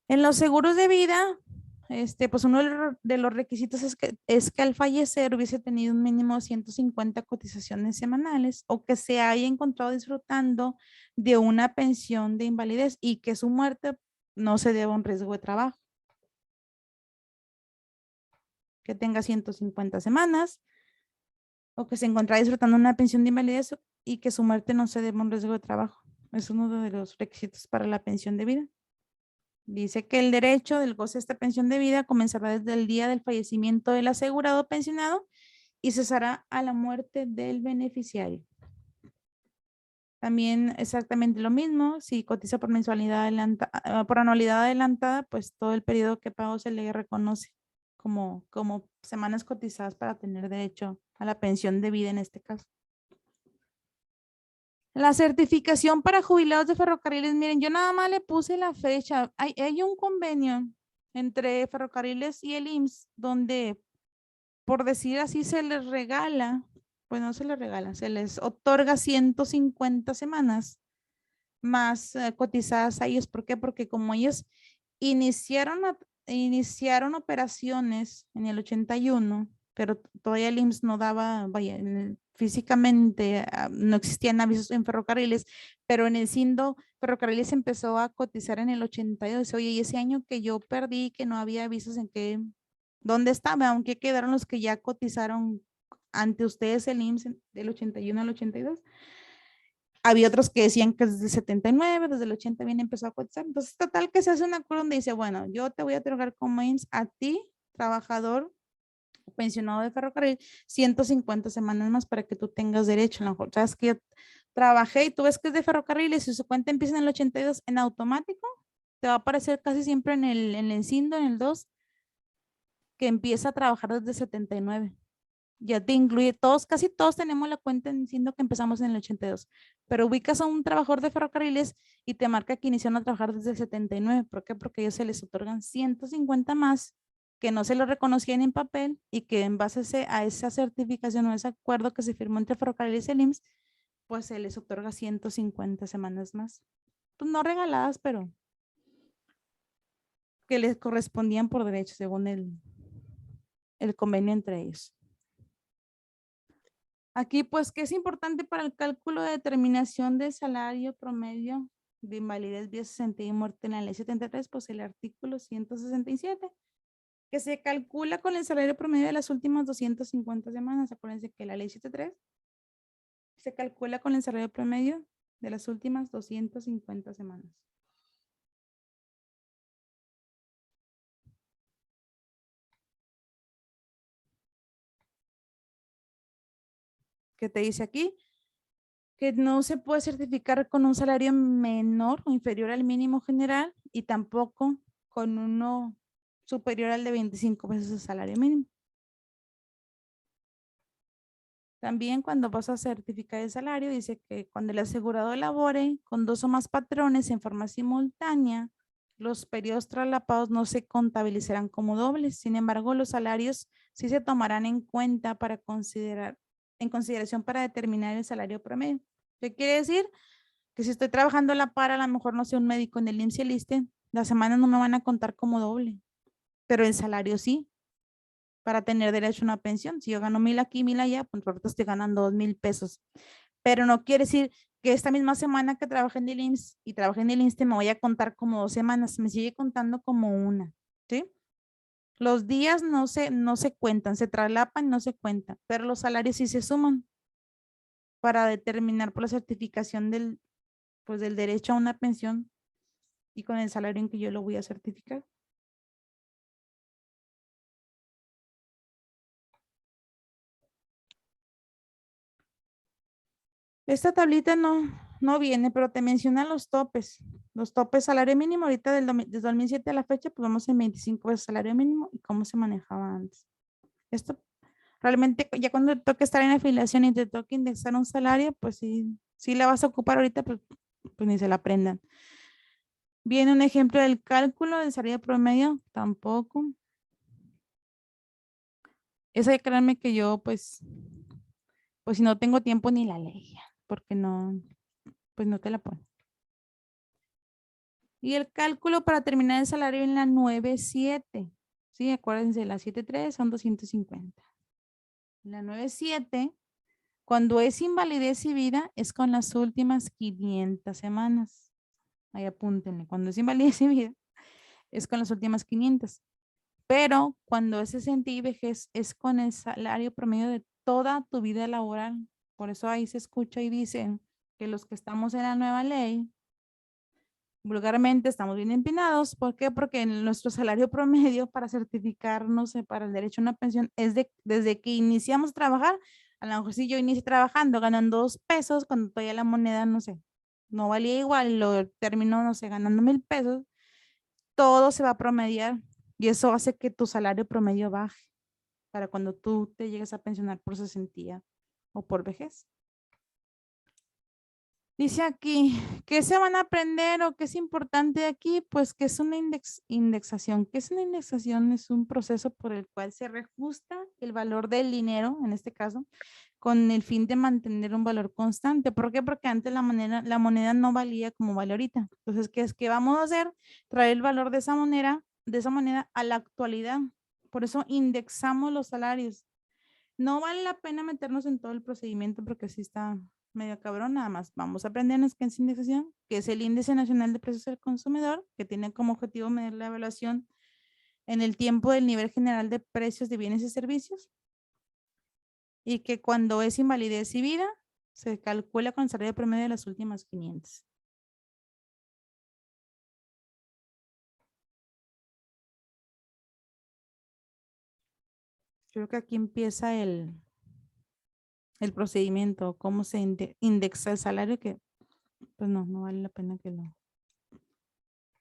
En los seguros de vida, pues uno de los requisitos es que al fallecer hubiese tenido un mínimo de 150 cotizaciones semanales o que se haya encontrado disfrutando de una pensión de invalidez y que su muerte no se deba a un riesgo de trabajo. Que tenga 150 semanas o que se encontrara disfrutando una pensión de invalidez y que su muerte no se deba a un riesgo de trabajo. Es uno de los requisitos para la pensión de vida. Dice que el derecho del goce de esta pensión de vida comenzará desde el día del fallecimiento del asegurado o pensionado y cesará a la muerte del beneficiario. También exactamente lo mismo, si cotiza por mensualidad por anualidad adelantada, pues todo el periodo que pagó se le reconoce como semanas cotizadas para tener derecho a la pensión de vida en este caso. La certificación para jubilados de ferrocarriles, miren, yo nada más le puse la fecha. Hay un convenio entre ferrocarriles y el IMSS donde, por decir así, se les regala, pues no se les regala, se les otorga 150 semanas más cotizadas a ellos. ¿Por qué? Porque como ellos iniciaron operaciones en el 81, pero todavía el IMSS no daba, vaya, físicamente no existían avisos en ferrocarriles, pero en el SINDO ferrocarriles empezó a cotizar en el 82. Oye, y ese año que yo perdí, que no había avisos ¿dónde estaba? Aunque quedaron los que ya cotizaron ante ustedes el IMSS del 81 al 82. Había otros que decían que desde el 79, desde el 80 bien empezó a cotizar. Entonces, total que se hace un acuerdo donde dice, bueno, yo te voy a otorgar como IMSS a ti, trabajador pensionado de ferrocarril, 150 semanas más para que tú tengas derecho. A lo mejor, sabes que yo trabajé y tú ves que es de ferrocarriles y su cuenta empieza en el 82, en automático, te va a aparecer casi siempre en el SINDO, en el 2, que empieza a trabajar desde 79. Ya te incluye casi todos tenemos la cuenta diciendo que empezamos en el 82, pero ubicas a un trabajador de ferrocarriles y te marca que iniciaron a trabajar desde el 79. ¿Por qué? Porque ellos se les otorgan 150 más que no se lo reconocían en papel y que en base a esa certificación o ese acuerdo que se firmó entre ferrocarriles y el IMSS, pues se les otorga 150 semanas más. Pues no regaladas, pero que les correspondían por derecho según el convenio entre ellos. Aquí, pues, ¿qué es importante para el cálculo de determinación del salario promedio de invalidez, vía cesantía y muerte en la ley 73? Pues el artículo 167, que se calcula con el salario promedio de las últimas 250 semanas. Acuérdense que la ley 73 se calcula con el salario promedio de las últimas 250 semanas. ¿Qué te dice aquí? Que no se puede certificar con un salario menor o inferior al mínimo general y tampoco con uno superior al de 25 veces el salario mínimo. También cuando vas a certificar el salario, dice que cuando el asegurado labore con dos o más patrones en forma simultánea, los periodos traslapados no se contabilizarán como dobles. Sin embargo, los salarios sí se tomarán en cuenta para en consideración para determinar el salario promedio. ¿Qué quiere decir? Que si estoy trabajando a la par, a lo mejor no sé, un médico en el IMSS y el ISSSTE, las semanas no me van a contar como doble, pero el salario sí, para tener derecho a una pensión. Si yo gano 1,000 aquí, 1,000 allá, pues ahorita estoy ganando 2,000 pesos. Pero no quiere decir que esta misma semana que trabajé en el IMSS y trabajé en el ISSSTE me voy a contar como 2 semanas, me sigue contando como una, ¿sí? Los días no se cuentan, se traslapan, no se cuentan, pero los salarios sí se suman para determinar por la certificación pues del derecho a una pensión y con el salario en que yo lo voy a certificar. Esta tablita no viene, pero te menciona los topes. Los topes salario mínimo, ahorita desde 2007 a la fecha, pues vamos en 25 veces salario mínimo y cómo se manejaba antes. Esto realmente ya cuando te toca estar en afiliación y te toca indexar un salario, pues sí la vas a ocupar ahorita, pues ni se la aprendan. Viene un ejemplo del cálculo del salario promedio, tampoco. Esa créanme que yo pues si no tengo tiempo ni la leía, porque pues no te la pone. Y el cálculo para terminar el salario en la 9.7, ¿sí? Acuérdense, la 7.3 son 250. La 9.7, cuando es invalidez y vida, es con las últimas 500 semanas. Ahí apúntenle, cuando es invalidez y vida, es con las últimas 500. Pero cuando es cesantía y vejez, es con el salario promedio de toda tu vida laboral. Por eso ahí se escucha y dicen que los que estamos en la nueva ley, vulgarmente estamos bien empinados. ¿Por qué? Porque nuestro salario promedio para certificarnos para el derecho a una pensión es desde que iniciamos a trabajar. A lo mejor si yo inicié trabajando ganando 2 pesos, cuando todavía la moneda, no sé, no valía igual, lo termino, no sé, ganando 1,000 pesos, todo se va a promediar y eso hace que tu salario promedio baje para cuando tú te llegues a pensionar por cesantía o por vejez. Dice aquí, ¿qué se van a aprender o qué es importante aquí? Pues que es una indexación. ¿Qué es una indexación? Es un proceso por el cual se reajusta el valor del dinero, en este caso, con el fin de mantener un valor constante. ¿Por qué? Porque antes la moneda no valía como vale ahorita. Entonces, ¿qué vamos a hacer? Traer el valor de esa moneda a la actualidad. Por eso indexamos los salarios. No vale la pena meternos en todo el procedimiento porque así está medio cabrón, nada más. Vamos a aprendernos qué es indexación, que es el Índice Nacional de Precios del Consumidor, que tiene como objetivo medir la evaluación en el tiempo del nivel general de precios de bienes y servicios, y que cuando es invalidez y vida, se calcula con el salario promedio de las últimas 500. Creo que aquí empieza el procedimiento, cómo se indexa el salario, que pues no vale la pena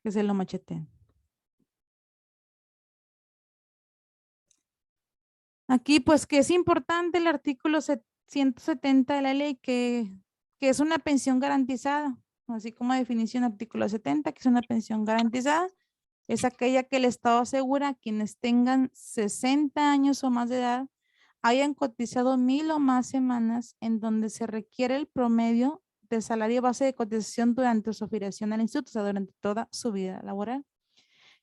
que se lo macheteen. Aquí pues que es importante el artículo 170 de la ley, que es una pensión garantizada, así como definición artículo 70, que es una pensión garantizada, es aquella que el Estado asegura a quienes tengan 60 años o más de edad, hayan cotizado 1,000 o más semanas en donde se requiere el promedio de salario base de cotización durante su afiliación al instituto, o sea, durante toda su vida laboral,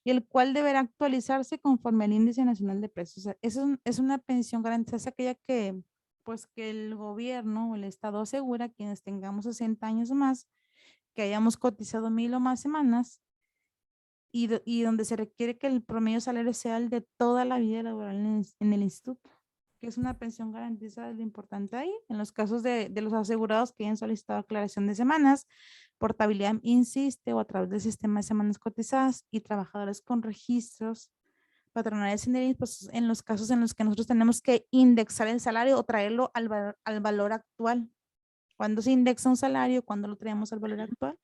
y el cual deberá actualizarse conforme al Índice Nacional de Precios. O sea, es una pensión garantizada, es aquella que, pues, que el gobierno o el Estado asegura a quienes tengamos 60 años o más, que hayamos cotizado 1,000 o más semanas, y donde se requiere que el promedio salario sea el de toda la vida laboral en el instituto, que es una pensión garantizada, es lo importante ahí. En los casos de los asegurados que hayan solicitado aclaración de semanas, portabilidad insiste o a través del sistema de semanas cotizadas, y trabajadores con registros patronales en el, pues, en los casos en los que nosotros tenemos que indexar el salario o traerlo al valor actual. Cuando se indexa un salario, cuando lo traemos al valor actual,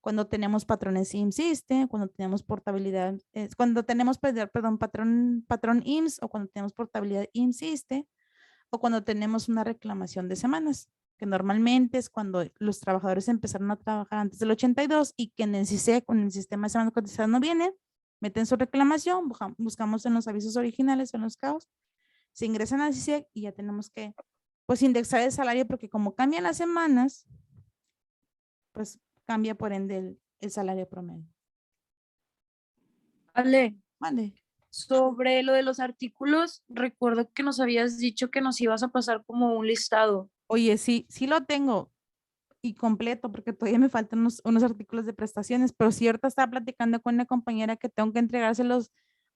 cuando tenemos patrones IMSS, cuando tenemos portabilidad, cuando tenemos, perdón, patrón IMSS, o cuando tenemos portabilidad IMSS, o cuando tenemos una reclamación de semanas, que normalmente es cuando los trabajadores empezaron a trabajar antes del 82 y que en el CISEC, con el sistema de semanas cotizadas no viene, meten su reclamación, buscamos en los avisos originales, en los CAOs, se ingresan al CISEC y ya tenemos que, pues, indexar el salario porque como cambian las semanas, pues cambia por ende el salario promedio. Ale, Vale. sobre lo de los artículos, recuerdo que nos habías dicho que nos ibas a pasar como un listado. Oye, sí, sí lo tengo y completo porque todavía me faltan unos artículos de prestaciones, pero sí ahorita estaba platicando con una compañera que tengo que entregárselos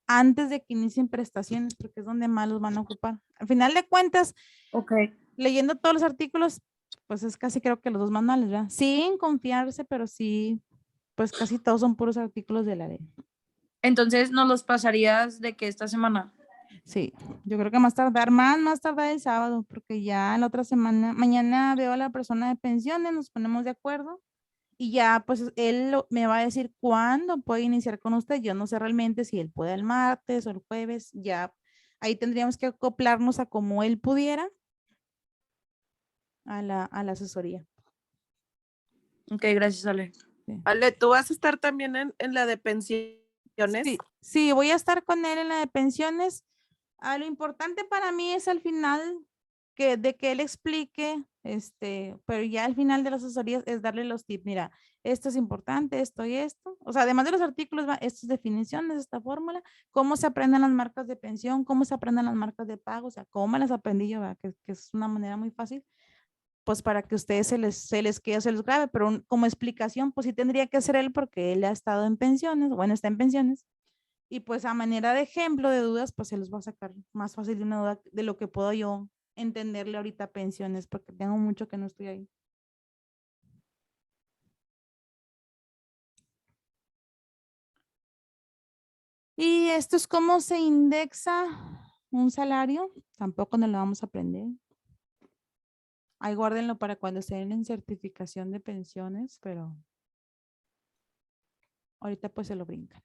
antes de que inicien prestaciones porque es donde más los van a ocupar. Al final de cuentas, Ok. leyendo todos los artículos, pues es casi creo que los dos manuales, ¿verdad? Sin confiarse, pero sí, pues casi todos son puros artículos de la ley. Entonces, ¿nos los pasarías de que esta semana? Sí, yo creo que más tardar el sábado, porque ya la otra semana, mañana veo a la persona de pensiones, nos ponemos de acuerdo y ya pues me va a decir cuándo puede iniciar con usted. Yo no sé realmente si él puede el martes o el jueves, ya ahí tendríamos que acoplarnos a como él pudiera a la asesoría. Ok, gracias, Ale. Sí. Ale, ¿tú vas a estar también en la de pensiones? Sí, voy a estar con él en la de pensiones. Lo importante para mí es al final de que él explique, pero ya al final de las asesorías es darle los tips. Mira, esto es importante, esto y esto. O sea, además de los artículos, estas definiciones, esta fórmula, cómo se aprenden las marcas de pensión, cómo se aprenden las marcas de pago, o sea, cómo me las aprendí yo, ¿verdad? Que es una manera muy fácil, pues para que a ustedes se les quede, se les grabe, pero como explicación, pues sí tendría que ser él porque él ha estado en pensiones, bueno, está en pensiones. Y pues a manera de ejemplo de dudas, pues se los va a sacar más fácil de una duda de lo que puedo yo entenderle ahorita a pensiones, porque tengo mucho que no estoy ahí. Y esto es cómo se indexa un salario, tampoco nos lo vamos a aprender. Ahí guárdenlo para cuando estén en certificación de pensiones, pero ahorita pues se lo brincan.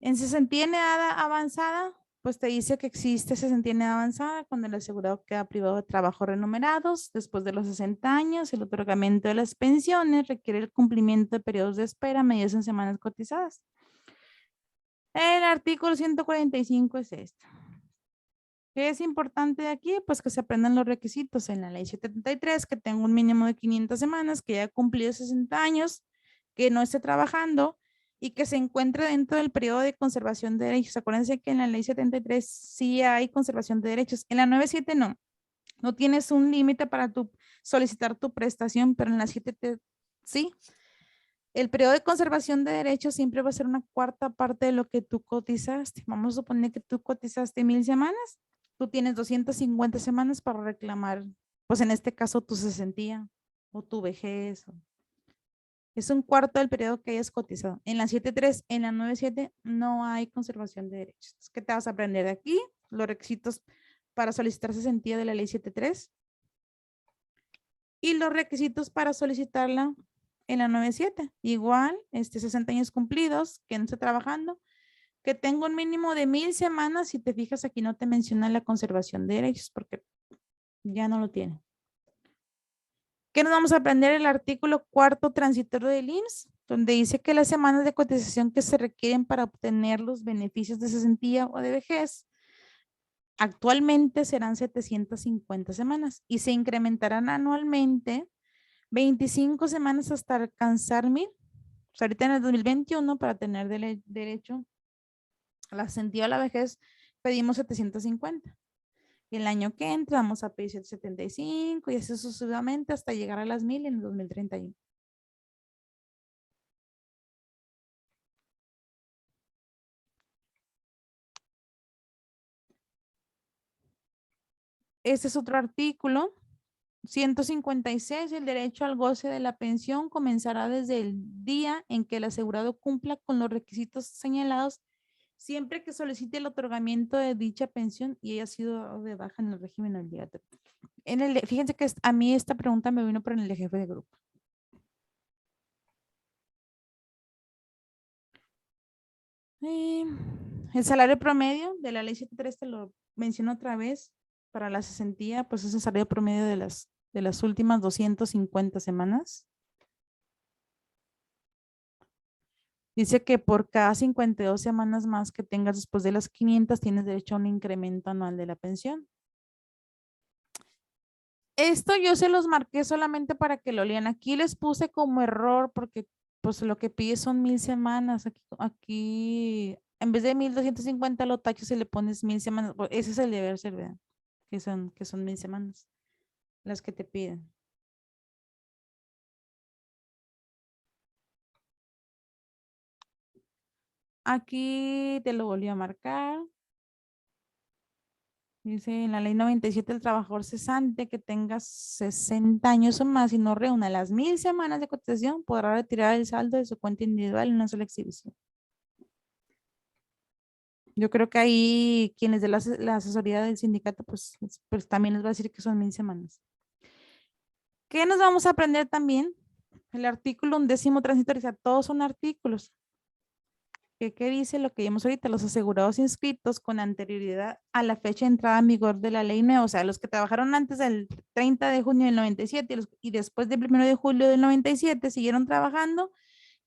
En cesantía en edad avanzada, pues te dice que existe cesantía en edad avanzada cuando el asegurado queda privado de trabajo remunerados después de los 60 años. El otorgamiento de las pensiones requiere el cumplimiento de periodos de espera medidos en semanas cotizadas. El artículo 145 es esto. ¿Qué es importante de aquí? Pues que se aprendan los requisitos en la ley 73, que tenga un mínimo de 500 semanas, que haya cumplido 60 años, que no esté trabajando y que se encuentre dentro del periodo de conservación de derechos. Acuérdense que en la ley 73 sí hay conservación de derechos. En la 97 no. No tienes un límite para solicitar tu prestación, pero en la 7 sí. El periodo de conservación de derechos siempre va a ser una cuarta parte de lo que tú cotizaste. Vamos a suponer que tú cotizaste 1000 semanas. Tú tienes 250 semanas para reclamar, pues en este caso tu cesantía o tu vejez. Es un cuarto del periodo que hayas cotizado. En la 7.3, en la 9.7 no hay conservación de derechos. ¿Qué te vas a aprender de aquí? Los requisitos para solicitar cesantía de la ley 7.3 y los requisitos para solicitarla en la 9.7. Igual, 60 años cumplidos, que no esté trabajando, que tenga un mínimo de 1000 semanas. Si te fijas aquí no te menciona la conservación de derechos porque ya no lo tiene. ¿Qué nos vamos a aprender? El artículo cuarto transitorio del IMSS, donde dice que las semanas de cotización que se requieren para obtener los beneficios de cesantía o de vejez actualmente serán 750 semanas y se incrementarán anualmente 25 semanas hasta alcanzar 1000. O sea, ahorita en el 2021 para tener derecho a la cesantía o la vejez pedimos 750. Y el año que entra vamos a pedir 775 y así sucesivamente hasta llegar a las 1000 en el 2031. Este es otro artículo. 156, el derecho al goce de la pensión comenzará desde el día en que el asegurado cumpla con los requisitos señalados siempre que solicite el otorgamiento de dicha pensión y haya sido de baja en el régimen obligatorio. Fíjense que a mí esta pregunta me vino por el jefe de grupo. El salario promedio de la ley 73 te lo menciono otra vez. para la cesantía, pues es el salario promedio de las últimas 250 semanas. Dice que por cada 52 semanas más que tengas después de las 500, tienes derecho a un incremento anual de la pensión. Esto yo se los marqué solamente para que lo lean. Aquí les puse como error porque pues lo que pide son 1000 semanas. Aquí en vez de 1250 lo tachas y le pones 1000 semanas. Pues, ese es el deber ser, ¿verdad? Que son 1000 semanas las que te piden. Aquí te lo volví a marcar. Dice en la ley 97 el trabajador cesante que tenga 60 años o más y no reúna las 1000 semanas de cotización podrá retirar el saldo de su cuenta individual en una sola exhibición. Yo creo que ahí quienes de la asesoría del sindicato pues también les va a decir que son 1000 semanas. ¿Qué nos vamos a aprender también? El artículo 11º transitorio, o sea, todos son artículos. ¿Qué dice lo que vimos ahorita? Los asegurados inscritos con anterioridad a la fecha de entrada en vigor de la ley nueva, o sea, los que trabajaron antes del 30 de junio del 97 y después del 1 de julio del 97 siguieron trabajando,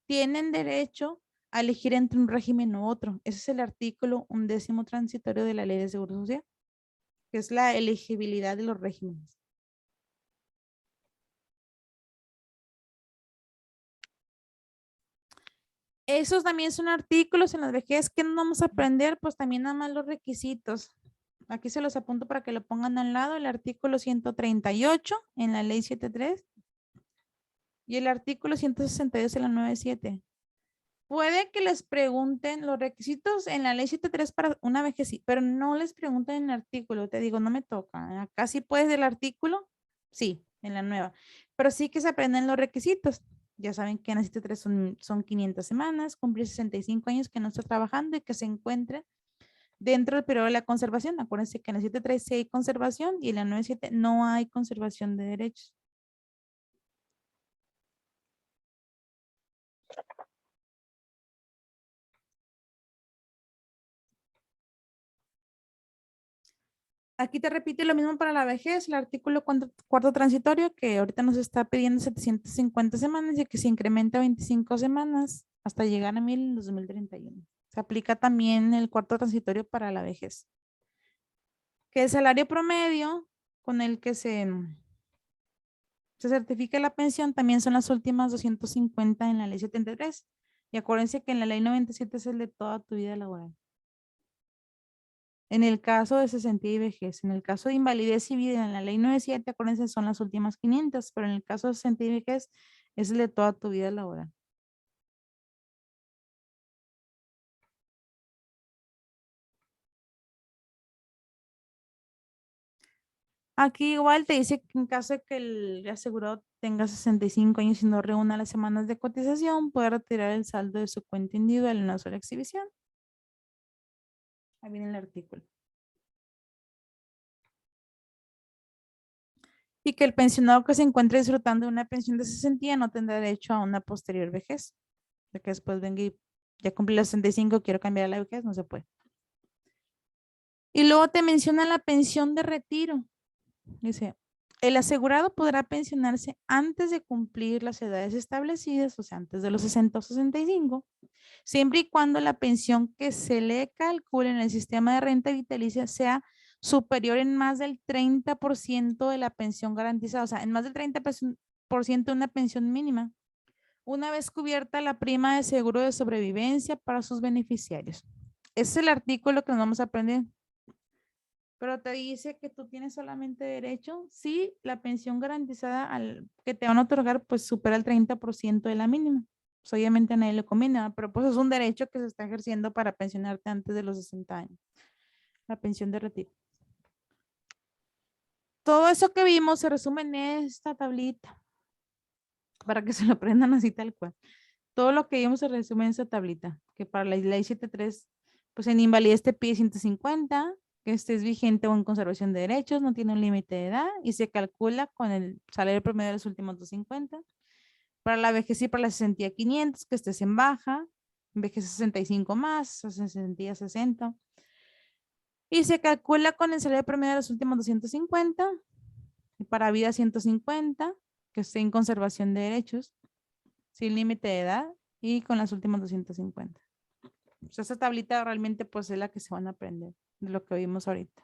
tienen derecho a elegir entre un régimen u otro. Ese es el artículo 11º transitorio de la ley de seguro social, que es la elegibilidad de los regímenes. Esos también son artículos en las vejez que no vamos a aprender, pues también nada más los requisitos. Aquí se los apunto para que lo pongan al lado, el artículo 138 en la ley 73 y el artículo 162 en la 97. Puede que les pregunten los requisitos en la ley 73 para una vejez, sí, pero no les pregunten en el artículo, te digo, no me toca. Acá sí puedes del artículo, sí, en la nueva, pero sí que se aprenden los requisitos. Ya saben que en la 73 son 500 semanas, cumplir 65 años que no está trabajando y que se encuentre dentro del periodo de la conservación. Acuérdense que en la 73 sí hay conservación y en la 97 no hay conservación de derechos. Aquí te repite lo mismo para la vejez, el artículo cuarto transitorio que ahorita nos está pidiendo 750 semanas y que se incrementa a 25 semanas hasta llegar a 1000 en 2031. Se aplica también el cuarto transitorio para la vejez. Que el salario promedio con el que se certifica la pensión también son las últimas 250 en la ley 73. Y acuérdense que en la ley 97 es el de toda tu vida laboral. En el caso de cesantía y vejez, en el caso de invalidez y vida, en la ley 97, acuérdense, son las últimas 500, pero en el caso de cesantía y vejez es el de toda tu vida laboral. Aquí igual te dice que en caso de que el asegurado tenga 65 años y no reúna las semanas de cotización, puede retirar el saldo de su cuenta individual en una sola exhibición. Ahí viene el artículo. Y que el pensionado que se encuentre disfrutando de una pensión de cesantía no tendrá derecho a una posterior vejez. De que después venga y ya cumplí los 65, quiero cambiar a la vejez, no se puede. Y luego te menciona la pensión de retiro. Dice, el asegurado podrá pensionarse antes de cumplir las edades establecidas, o sea, antes de los 60 o 65, siempre y cuando la pensión que se le calcule en el sistema de renta vitalicia sea superior en más del 30% de la pensión garantizada, o sea, en más del 30% de una pensión mínima, una vez cubierta la prima de seguro de sobrevivencia para sus beneficiarios. Ese es el artículo que nos vamos a aprender. Pero te dice que tú tienes solamente derecho si la pensión garantizada que te van a otorgar pues supera el 30% de la mínima. Pues, obviamente a nadie le conviene, ¿no? Pero pues es un derecho que se está ejerciendo para pensionarte antes de los 60 años. La pensión de retiro. Todo eso que vimos se resume en esta tablita. Para que se lo aprendan así tal cual. Todo lo que vimos se resume en esta tablita. Que para la ley 73, pues en invalidez te pide 150, que estés vigente o en conservación de derechos, no tiene un límite de edad y se calcula con el salario promedio de los últimos 250. Para la vejez y para la cesantía 500, que estés en baja, vejez 65 más, cesantía 60. Y se calcula con el salario promedio de los últimos 250, y para vida 150, que esté en conservación de derechos, sin límite de edad, y con las últimas 250. O sea, esa tablita realmente pues es la que se van a aprender de lo que vimos ahorita.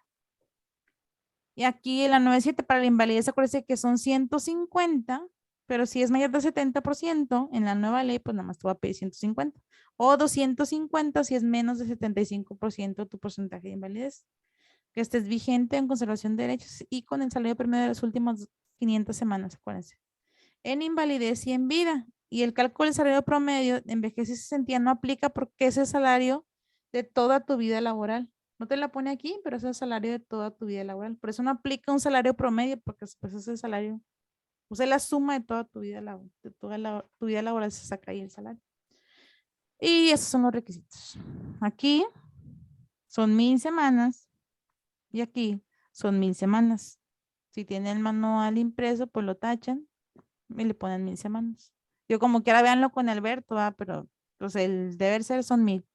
Y aquí en la 97 para la invalidez, acuérdense que son 150, pero si es mayor del 70%, en la nueva ley, pues nada más te va a pedir 150. O 250 si es menos del 75% tu porcentaje de invalidez. Que estés vigente en conservación de derechos y con el salario promedio de las últimas 500 semanas, acuérdense. En invalidez y en vida. Y el cálculo del salario promedio en vejez y cesantía no aplica porque es el salario de toda tu vida laboral. No te la pone aquí, pero es el salario de toda tu vida laboral. Por eso no aplica un salario promedio, porque pues es el salario, o sea, la suma de toda tu vida laboral, tu vida laboral se saca ahí el salario. Y esos son los requisitos. Aquí son 1000 semanas y aquí son 1000 semanas. Si tiene el manual impreso, pues lo tachan y le ponen 1000 semanas. Yo como quiera véanlo con Alberto, pero pues el deber ser son 1000.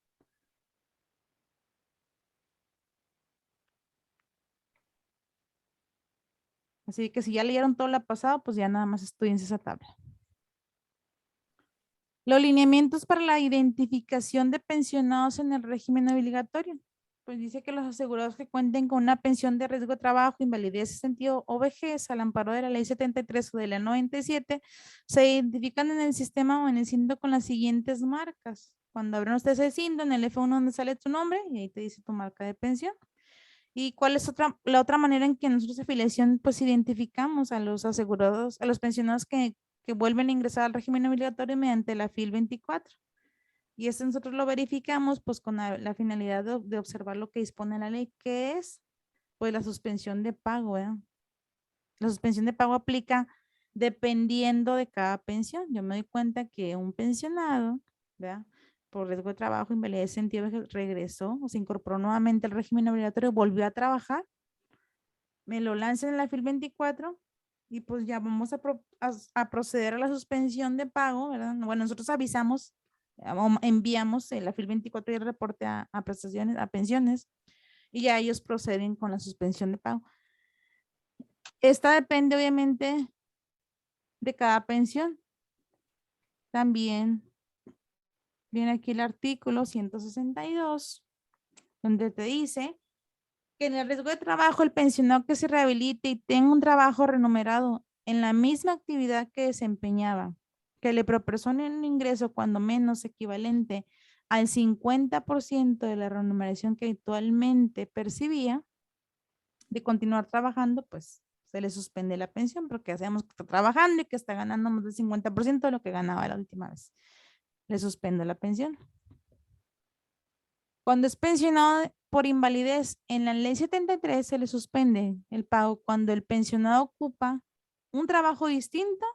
Así que si ya leyeron todo la pasada, pues ya nada más estudiense esa tabla. Los lineamientos para la identificación de pensionados en el régimen obligatorio. Pues dice que los asegurados que cuenten con una pensión de riesgo de trabajo, invalidez, sentido o vejez al amparo de la ley 73 o de la 97 se identifican en el sistema o en el CINDO con las siguientes marcas. Cuando abren ustedes el CINDO, en el F1 donde sale tu nombre y ahí te dice tu marca de pensión. ¿Y cuál es la otra manera en que nosotros afiliación pues identificamos a los asegurados, a los pensionados que vuelven a ingresar al régimen obligatorio mediante la FIL 24? Y eso nosotros lo verificamos pues con la finalidad de observar lo que dispone la ley, que es pues la suspensión de pago. La suspensión de pago aplica dependiendo de cada pensión. Yo me doy cuenta que un pensionado, ¿verdad?, por riesgo de trabajo, invalidez, sentido, regresó o se incorporó nuevamente al régimen obligatorio, volvió a trabajar, me lo lanzan en la FIL 24 y pues ya vamos a proceder a la suspensión de pago, ¿verdad? Bueno, nosotros avisamos, enviamos la FIL 24 y el reporte a prestaciones, a pensiones, y ya ellos proceden con la suspensión de pago. Esta depende obviamente de cada pensión. También viene aquí el artículo 162, donde te dice que en el riesgo de trabajo el pensionado que se rehabilite y tenga un trabajo remunerado en la misma actividad que desempeñaba, que le proporcione un ingreso cuando menos equivalente al 50% de la remuneración que actualmente percibía, de continuar trabajando, pues se le suspende la pensión porque hacemos que está trabajando y que está ganando más del 50% de lo que ganaba la última vez. Le suspendo la pensión. Cuando es pensionado por invalidez, en la ley 73 se le suspende el pago cuando el pensionado ocupa un trabajo distinto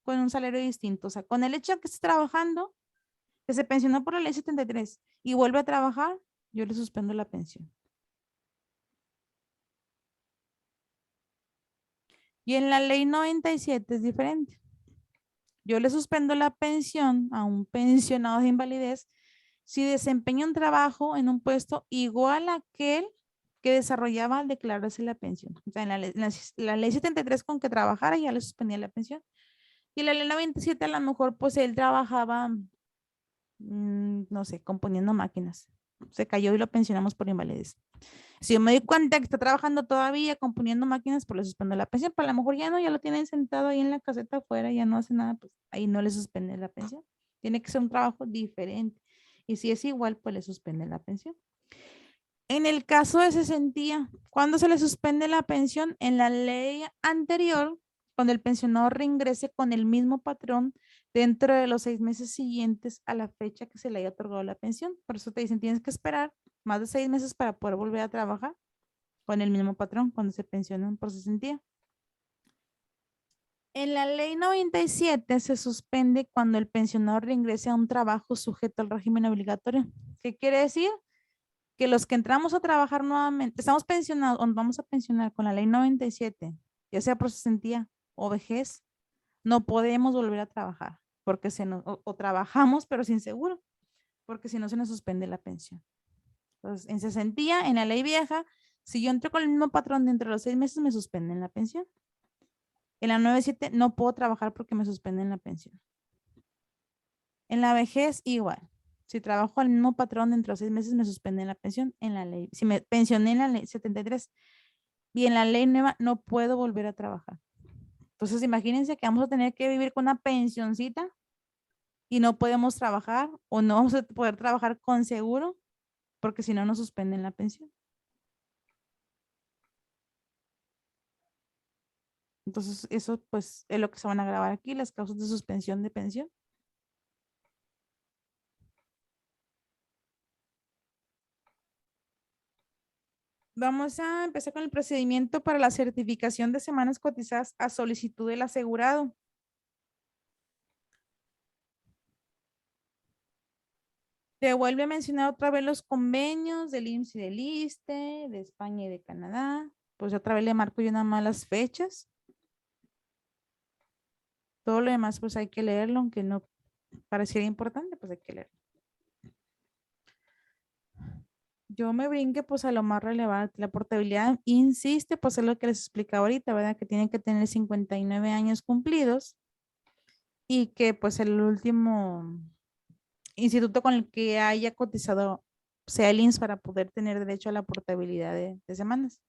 con un salario distinto. O sea, con el hecho de que esté trabajando, que se pensionó por la ley 73 y vuelve a trabajar, yo le suspendo la pensión. Y en la ley 97 es diferente. Yo le suspendo la pensión a un pensionado de invalidez si desempeña un trabajo en un puesto igual a aquel que desarrollaba al declararse la pensión. O sea, en la ley 73 con que trabajara ya le suspendía la pensión. Y en la ley 97 a lo mejor pues él trabajaba, no sé, componiendo máquinas. Se cayó y lo pensionamos por invalidez. Si yo me doy cuenta que está trabajando todavía componiendo máquinas, pues le suspendo la pensión. Pero a lo mejor ya no, ya lo tienen sentado ahí en la caseta afuera, ya no hace nada, pues ahí no le suspende la pensión. Tiene que ser un trabajo diferente. Y si es igual, pues le suspende la pensión. En el caso de cesantía, ¿cuándo se le suspende la pensión? En la ley anterior, cuando el pensionado reingrese con el mismo patrón dentro de los 6 meses siguientes a la fecha que se le haya otorgado la pensión. Por eso te dicen, tienes que esperar más de 6 meses para poder volver a trabajar con el mismo patrón cuando se pensionan por cesantía. En la ley 97 se suspende cuando el pensionado reingrese a un trabajo sujeto al régimen obligatorio. ¿Qué quiere decir? Que los que entramos a trabajar nuevamente, estamos pensionados o nos vamos a pensionar con la ley 97, ya sea por cesantía o vejez, no podemos volver a trabajar porque o trabajamos pero sin seguro, porque si no se nos suspende la pensión. Entonces, en cesantía, en la ley vieja, Si yo entro con el mismo patrón dentro de los 6 meses, me suspenden la pensión. En la 97 no puedo trabajar porque me suspenden la pensión. En la vejez, igual. Si trabajo al mismo patrón dentro de 6 meses, me suspenden la pensión en la ley. Si me pensioné en la ley 73 y en la ley nueva, no puedo volver a trabajar. Entonces, imagínense que vamos a tener que vivir con una pensioncita y no podemos trabajar o no vamos a poder trabajar con seguro porque si no nos suspenden la pensión. Entonces, eso pues es lo que se van a grabar aquí, las causas de suspensión de pensión. Vamos a empezar con el procedimiento para la certificación de semanas cotizadas a solicitud del asegurado. Te vuelve a mencionar otra vez los convenios del IMSS y del ISSSTE, de España y de Canadá. Pues otra vez le marco yo nada más las fechas. Todo lo demás pues hay que leerlo, aunque no pareciera importante, pues hay que leerlo. Yo me brinque pues a lo más relevante. La portabilidad insiste, pues es lo que les explicaba ahorita, ¿verdad? Que tienen que tener 59 años cumplidos y que pues el último instituto con el que haya cotizado sea el IMSS para poder tener derecho a la portabilidad de semanas.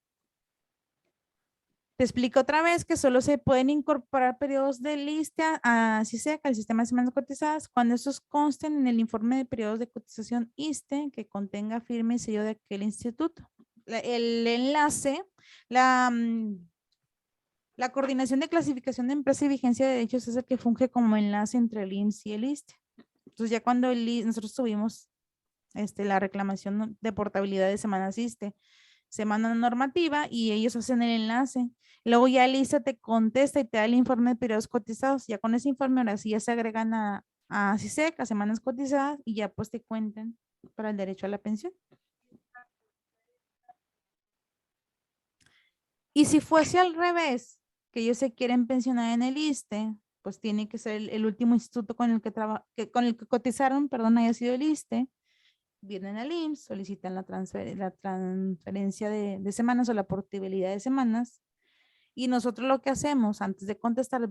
Te explico otra vez que solo se pueden incorporar periodos de lista a CISEC, al sistema de semanas cotizadas, cuando estos consten en el informe de periodos de cotización ISSSTE que contenga firme y sello de aquel instituto. El enlace, la coordinación de clasificación de empresa y vigencia de derechos es el que funge como enlace entre el IMSS y el ISSSTE. Entonces ya cuando nosotros tuvimos la reclamación de portabilidad de semanas ISSSTE, se manda una normativa y ellos hacen el enlace. Luego ya el ISSSTE te contesta y te da el informe de periodos cotizados. Ya con ese informe ahora sí ya se agregan a CISEC, a semanas cotizadas y ya pues te cuentan para el derecho a la pensión. Y si fuese al revés, que ellos se quieren pensionar en el ISSSTE, pues tiene que ser el último instituto con el con el que cotizaron, perdón, haya sido el ISSSTE. Vienen al IMSS, solicitan la transferencia de semanas o la portabilidad de semanas. Y nosotros lo que hacemos antes de contestar es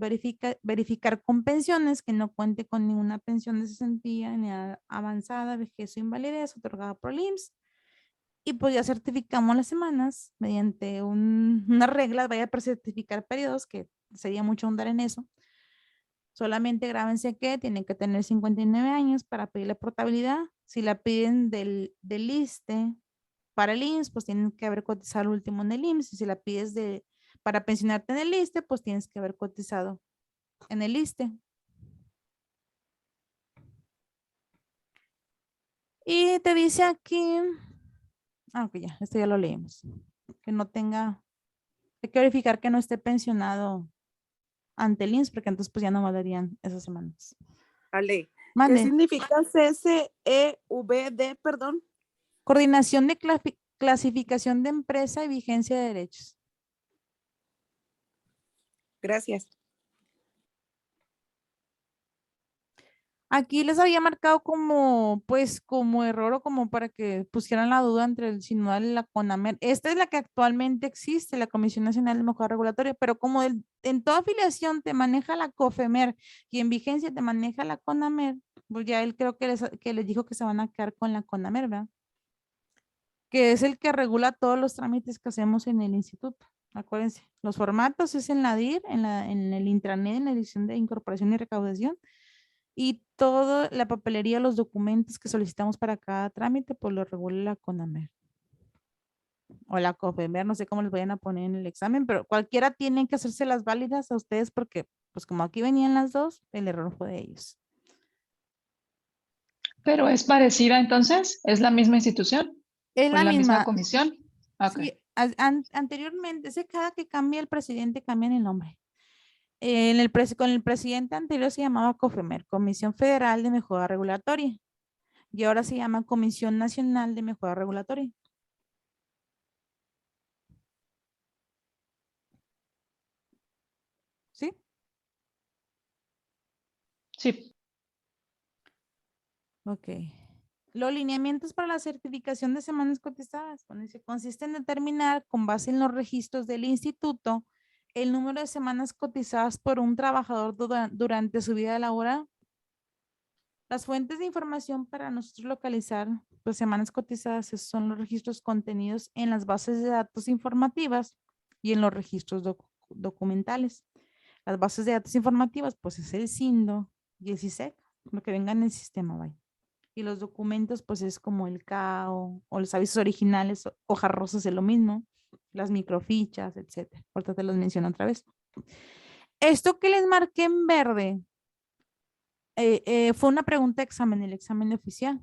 verificar con pensiones que no cuente con ninguna pensión de cesantía ni avanzada, vejez o invalidez otorgada por el IMSS. Y pues ya certificamos las semanas mediante una regla, vaya a certificar periodos, que sería mucho ahondar en eso. Solamente grábense que tienen que tener 59 años para pedirle portabilidad. Si la piden del ISSSTE para el IMSS, pues tienen que haber cotizado el último en el IMSS. Y si la pides para pensionarte en el ISSSTE, pues tienes que haber cotizado en el ISSSTE. Y te dice aquí, ok, ya, esto ya lo leímos. Que no tenga, hay que verificar que no esté pensionado ante el IMSS, porque entonces pues ya no valerían esas semanas. Ale, ¿qué Mande. significa CSEVD, perdón? Coordinación de clasificación de empresa y vigencia de derechos. Gracias. Aquí les había marcado como, pues, como error o como para que pusieran la duda entre el sinodal y la CONAMER. Esta es la que actualmente existe, la Comisión Nacional de Mejora Regulatoria, pero como en toda afiliación te maneja la COFEMER y en vigencia te maneja la CONAMER, pues ya él creo que les dijo que se van a quedar con la CONAMER, ¿verdad? Que es el que regula todos los trámites que hacemos en el instituto. Acuérdense, los formatos es en la DIR, en el intranet, en la edición de incorporación y recaudación, y toda la papelería, los documentos que solicitamos para cada trámite, pues lo regula la CONAMER o la COFEMER, no sé cómo les vayan a poner en el examen, pero cualquiera tiene que hacerse las válidas a ustedes porque, pues como aquí venían las dos, el error fue de ellos. Pero es parecida entonces, es la misma institución, Es o la la misma misma. comisión. Ok. Sí, anteriormente, cada que cambia el presidente, cambian el nombre. Con el presidente anterior se llamaba COFEMER, Comisión Federal de Mejora Regulatoria, y ahora se llama Comisión Nacional de Mejora Regulatoria. ¿Sí? Sí. Ok. Los lineamientos para la certificación de semanas cotizadas, cuando dice, consiste en determinar con base en los registros del instituto el número de semanas cotizadas por un trabajador durante su vida laboral. Las fuentes de información para nosotros localizar pues, semanas cotizadas son los registros contenidos en las bases de datos informativas y en los registros documentales. Las bases de datos informativas, pues es el SINDO y el CISEC, lo que venga en el sistema, vaya. Y los documentos, pues es como el CAO o los avisos originales, hojas rosas es lo mismo, las microfichas, etcétera. Ahorita te los menciono otra vez. Esto que les marqué en verde fue una pregunta de examen, el examen oficial.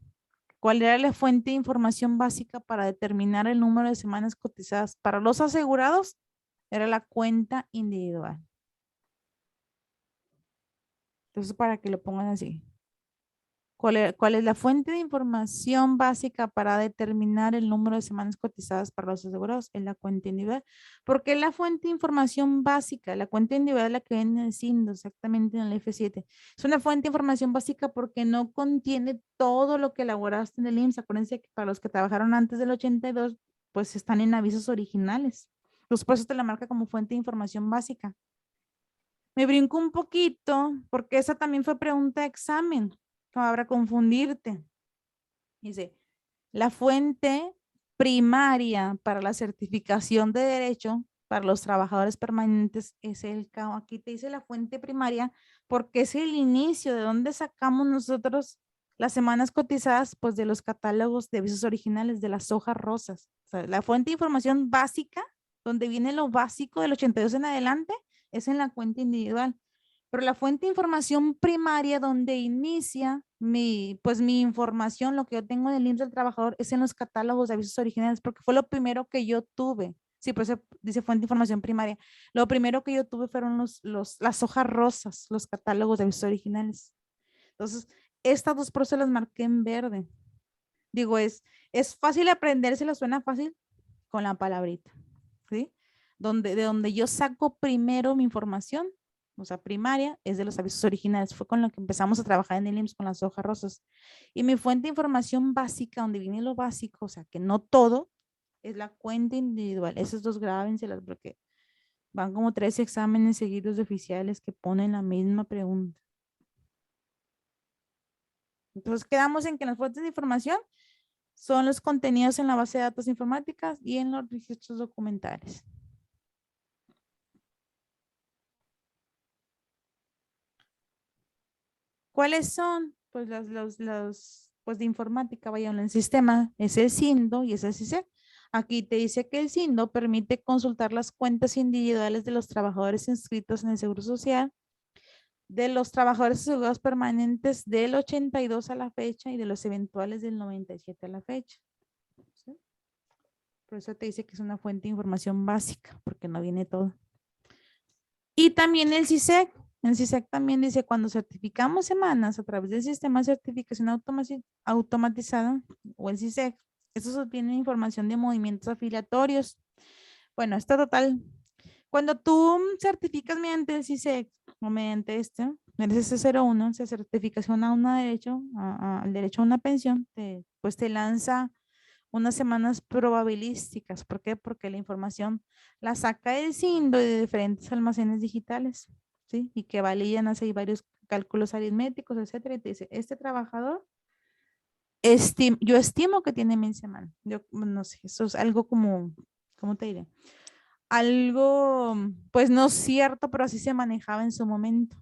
¿Cuál era la fuente de información básica para determinar el número de semanas cotizadas para los asegurados? Era la cuenta individual. Entonces, para que lo pongan así. ¿Cuál es la fuente de información básica para determinar el número de semanas cotizadas para los asegurados? Es la cuenta individual. ¿Por qué la fuente de información básica? La cuenta individual es la que viene diciendo exactamente en el F7. Es una fuente de información básica porque no contiene todo lo que elaboraste en el IMSS. Acuérdense que para los que trabajaron antes del 82, pues están en avisos originales. Entonces, por eso te la marca como fuente de información básica. Me brinco un poquito porque esa también fue pregunta de examen. Para confundirte. Dice, la fuente primaria para la certificación de derecho para los trabajadores permanentes es el CAO. Aquí te dice la fuente primaria porque es el inicio de donde sacamos nosotros las semanas cotizadas, pues de los catálogos de avisos originales, de las hojas rosas. O sea, la fuente de información básica, donde viene lo básico del 82 en adelante, es en la cuenta individual. Pero la fuente de información primaria donde inicia pues mi información, lo que yo tengo en el IMSS del trabajador, es en los catálogos de avisos originales, porque fue lo primero que yo tuve. Sí, por eso dice fuente de información primaria. Lo primero que yo tuve fueron las hojas rosas, los catálogos de avisos originales. Entonces, estas dos por eso las marqué en verde. Digo, es fácil aprendérselo, suena fácil con la palabrita, ¿sí? De donde yo saco primero mi información, o sea, primaria, es de los avisos originales. Fue con lo que empezamos a trabajar en el IMSS con las hojas rosas. Y mi fuente de información básica, donde viene lo básico, o sea, que no todo, es la cuenta individual. Esos dos grábenselas porque van como 3 exámenes seguidos de oficiales que ponen la misma pregunta. Entonces quedamos en que las fuentes de información son los contenidos en la base de datos informáticas y en los registros documentales. ¿Cuáles son? Pues pues de informática, vaya en el sistema, es el SINDO y es el CISEC. Aquí te dice que el SINDO permite consultar las cuentas individuales de los trabajadores inscritos en el Seguro Social, de los trabajadores asegurados permanentes del 82 a la fecha y de los eventuales del 97 a la fecha. ¿Sí? Por eso te dice que es una fuente de información básica, porque no viene todo. Y también el CISEC. El CISEC también dice, cuando certificamos semanas a través del sistema de certificación automatizada o el CISEC, eso obtiene información de movimientos afiliatorios. Bueno, está total. Cuando tú certificas mediante el CISEC o mediante el SC01, se certificación a al derecho a una pensión, pues te lanza unas semanas probabilísticas. ¿Por qué? Porque la información la saca del SINDO y de diferentes almacenes digitales, ¿sí? Y que validan, hace varios cálculos aritméticos, etcétera, y te dice, este trabajador, yo estimo que tiene 1000 semanas. Yo no sé, eso es algo como, ¿cómo te diré? Algo, pues no cierto, pero así se manejaba en su momento.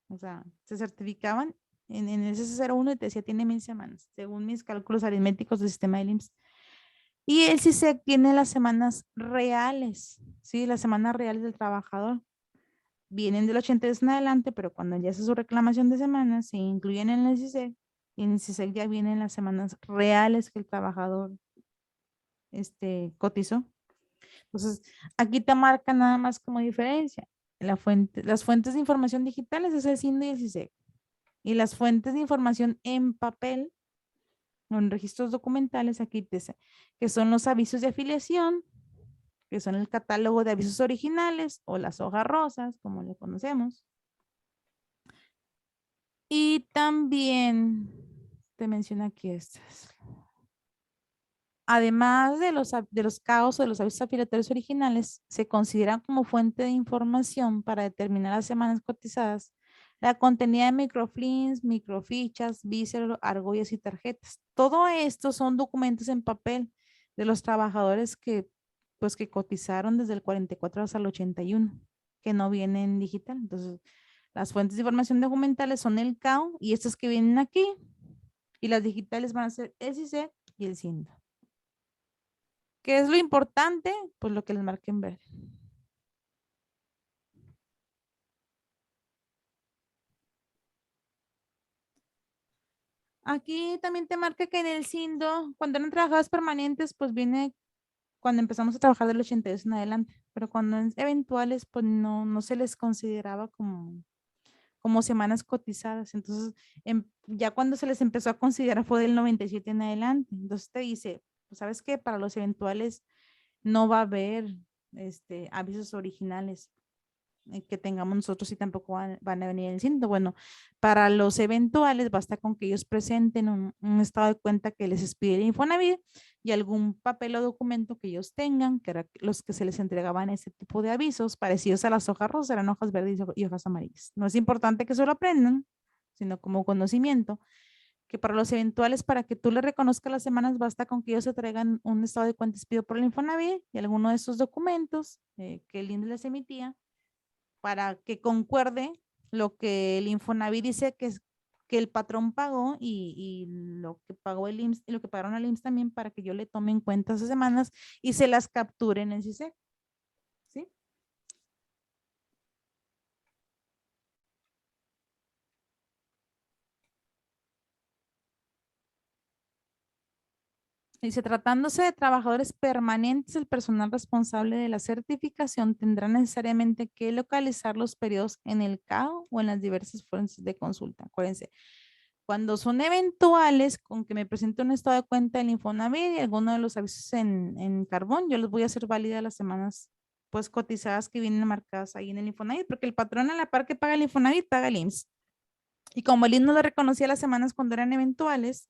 O sea, se certificaban en el SC01 y te decía, tiene 1000 semanas, según mis cálculos aritméticos del sistema del IMSS. Y el CISEC tiene las semanas reales, ¿sí? Las semanas reales del trabajador. Vienen del 82 en adelante, pero cuando ya hace su reclamación de semanas, se incluyen en el CISEC. Y en el CISEC ya vienen las semanas reales que el trabajador cotizó. Entonces, aquí te marca nada más como diferencia. Las fuentes de información digitales es el SINDO y el CISEC. Y las fuentes de información en papel, en registros documentales, aquí te dice que son los avisos de afiliación, que son el catálogo de avisos originales o las hojas rosas, como le conocemos. Y también te menciona aquí estas. Además de los CAOs o de los avisos afiliatorios originales, se consideran como fuente de información para determinar las semanas cotizadas la contenida de microflints, microfichas, vísceras, argollas y tarjetas. Todo esto son documentos en papel de los trabajadores que cotizaron desde el 44 hasta el 81, que no vienen digital. Entonces, las fuentes de información documentales son el CAO y estas que vienen aquí, y las digitales van a ser el CISEC y el SINDO. ¿Qué es lo importante? Pues lo que les marqué en verde. Aquí también te marca que en el SINDO, cuando eran trabajadores permanentes, pues viene cuando empezamos a trabajar del 82 en adelante, pero cuando es eventuales, pues no se les consideraba como semanas cotizadas. Entonces, ya cuando se les empezó a considerar fue del 97 en adelante. Entonces te dice, pues, ¿sabes qué? Para los eventuales no va a haber avisos originales que tengamos nosotros y tampoco van a venir en el SINDO. Bueno, para los eventuales basta con que ellos presenten un estado de cuenta que les expide el Infonavit y algún papel o documento que ellos tengan, que eran los que se les entregaban ese tipo de avisos, parecidos a las hojas rosas, eran hojas verdes y hojas amarillas. No es importante que solo aprendan, sino como conocimiento, que para los eventuales, para que tú le reconozcas las semanas, basta con que ellos se traigan un estado de cuenta expedido por el Infonavit y alguno de esos documentos que el INDE les emitía, para que concuerde lo que el Infonavit dice que el patrón pagó y lo que pagó el IMSS y lo que pagaron al IMSS también, para que yo le tome en cuenta esas semanas y se las capture en el CISEC. ¿Sí? Dice, tratándose de trabajadores permanentes, el personal responsable de la certificación tendrá necesariamente que localizar los periodos en el CAO o en las diversas fuentes de consulta. Acuérdense, cuando son eventuales, con que me presente un estado de cuenta del Infonavit y alguno de los avisos en carbón, yo les voy a hacer válida las semanas pues cotizadas que vienen marcadas ahí en el Infonavit, porque el patrón a la par que paga el Infonavit, paga el IMSS. Y como el IMSS no le reconocía las semanas cuando eran eventuales,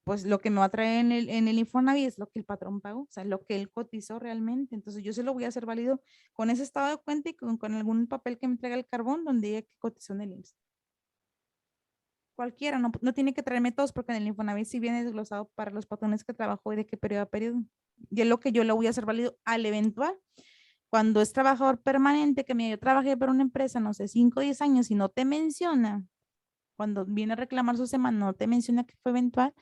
pues lo que me va a traer en el Infonavit es lo que el patrón pagó, o sea, lo que él cotizó realmente. Entonces yo se lo voy a hacer válido con ese estado de cuenta y con algún papel que me entrega el carbón donde diga que cotizó en el IMSS. Cualquiera, no tiene que traerme todos porque en el Infonavit sí viene desglosado para los patrones que trabajó y de qué periodo a periodo. Y es lo que yo le voy a hacer válido al eventual. Cuando es trabajador permanente, que yo trabajé para una empresa, no sé, 5 o 10 años y no te menciona, cuando viene a reclamar su semana, no te menciona que fue eventual,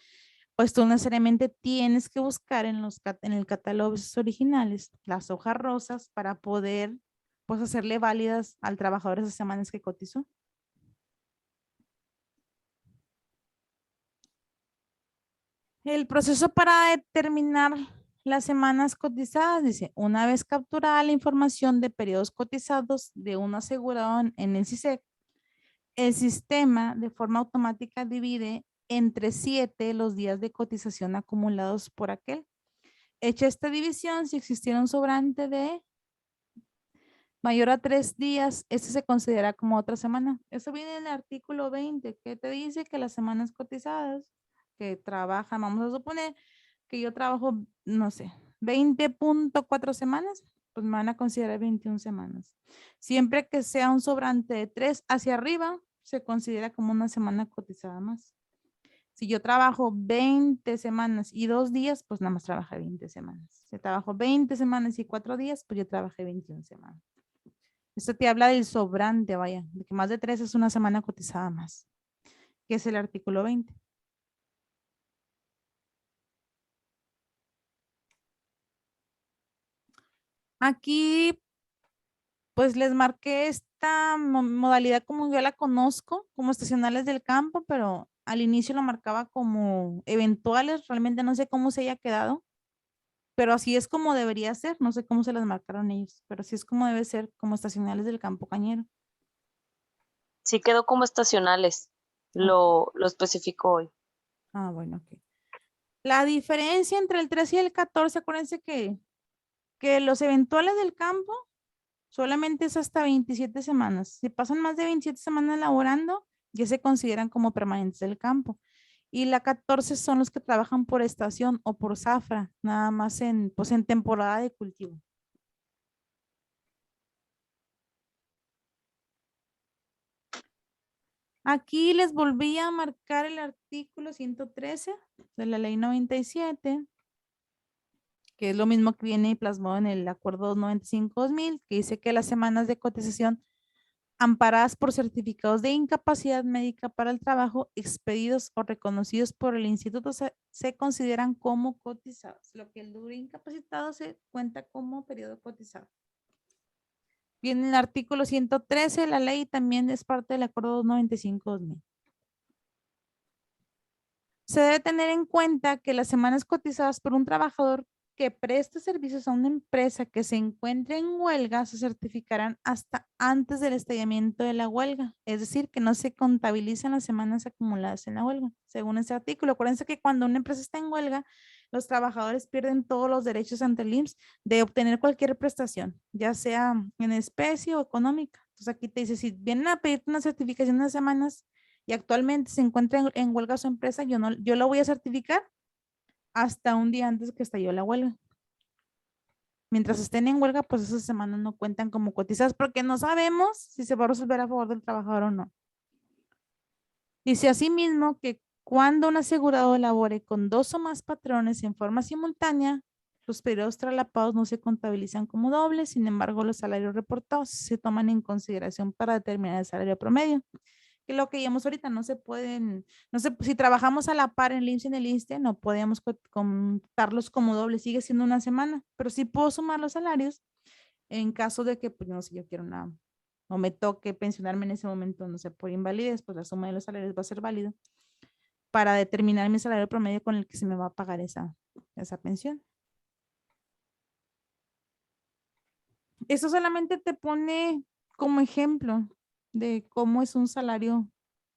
pues tú necesariamente tienes que buscar en el catálogo originales las hojas rosas para poder pues hacerle válidas al trabajador esas semanas que cotizó. El proceso para determinar las semanas cotizadas, dice, una vez capturada la información de periodos cotizados de un asegurado en el CISEC, el sistema de forma automática divide entre 7 los días de cotización acumulados por aquel. Hecha esta división, si existiera un sobrante de mayor a 3 días, este se considera como otra semana. Eso viene en el artículo 20, que te dice que las semanas cotizadas que trabajan, vamos a suponer que yo trabajo, no sé, 20.4 semanas, pues me van a considerar 21 semanas. Siempre que sea un sobrante de 3 hacia arriba, se considera como una semana cotizada más. Si yo trabajo 20 semanas y 2 días, pues nada más trabajé 20 semanas. Si trabajo 20 semanas y 4 días, pues yo trabajé 21 semanas. Esto te habla del sobrante, vaya, de que más de 3 es una semana cotizada más, que es el artículo 20. Aquí, pues les marqué esta modalidad como yo la conozco, como estacionales del campo, pero al inicio lo marcaba como eventuales, realmente no sé cómo se haya quedado, pero así es como debería ser, no sé cómo se las marcaron ellos, pero así es como debe ser, como estacionales del campo cañero. Sí quedó como estacionales, lo especificó hoy. Ah, bueno, ok. La diferencia entre el 13 y el 14, acuérdense que los eventuales del campo solamente es hasta 27 semanas. Si pasan más de 27 semanas laborando, ya se consideran como permanentes del campo. Y la 14 son los que trabajan por estación o por zafra, nada más pues en temporada de cultivo. Aquí les volví a marcar el artículo 113 de la ley 97, que es lo mismo que viene plasmado en el acuerdo 95-2000, que dice que las semanas de cotización amparadas por certificados de incapacidad médica para el trabajo expedidos o reconocidos por el instituto se consideran como cotizados. Lo que el dure incapacitado se cuenta como periodo cotizado. Viene el artículo 113, la ley también es parte del acuerdo 95-2000. Se debe tener en cuenta que las semanas cotizadas por un trabajador que preste servicios a una empresa que se encuentre en huelga se certificarán hasta antes del estallamiento de la huelga. Es decir, que no se contabilizan las semanas acumuladas en la huelga. Según este artículo, acuérdense que cuando una empresa está en huelga, los trabajadores pierden todos los derechos ante el IMSS de obtener cualquier prestación, ya sea en especie o económica. Entonces aquí te dice, si vienen a pedirte una certificación de semanas y actualmente se encuentra en huelga su empresa, yo lo voy a certificar hasta un día antes que estalló la huelga. Mientras estén en huelga, pues esas semanas no cuentan como cotizadas porque no sabemos si se va a resolver a favor del trabajador o no. Dice asimismo que cuando un asegurado labore con 2 o más patrones en forma simultánea, los periodos traslapados no se contabilizan como dobles, sin embargo, los salarios reportados se toman en consideración para determinar el salario promedio. Que lo que vimos ahorita, no se pueden, no sé, si trabajamos a la par en el IMSS y en el ISSSTE, no podemos contarlos como doble, sigue siendo una semana, pero sí puedo sumar los salarios en caso de que, pues no sé, yo quiero o me toque pensionarme en ese momento, no sé, por invalidez, pues la suma de los salarios va a ser válido para determinar mi salario promedio con el que se me va a pagar esa pensión. Eso solamente te pone como ejemplo de cómo es un salario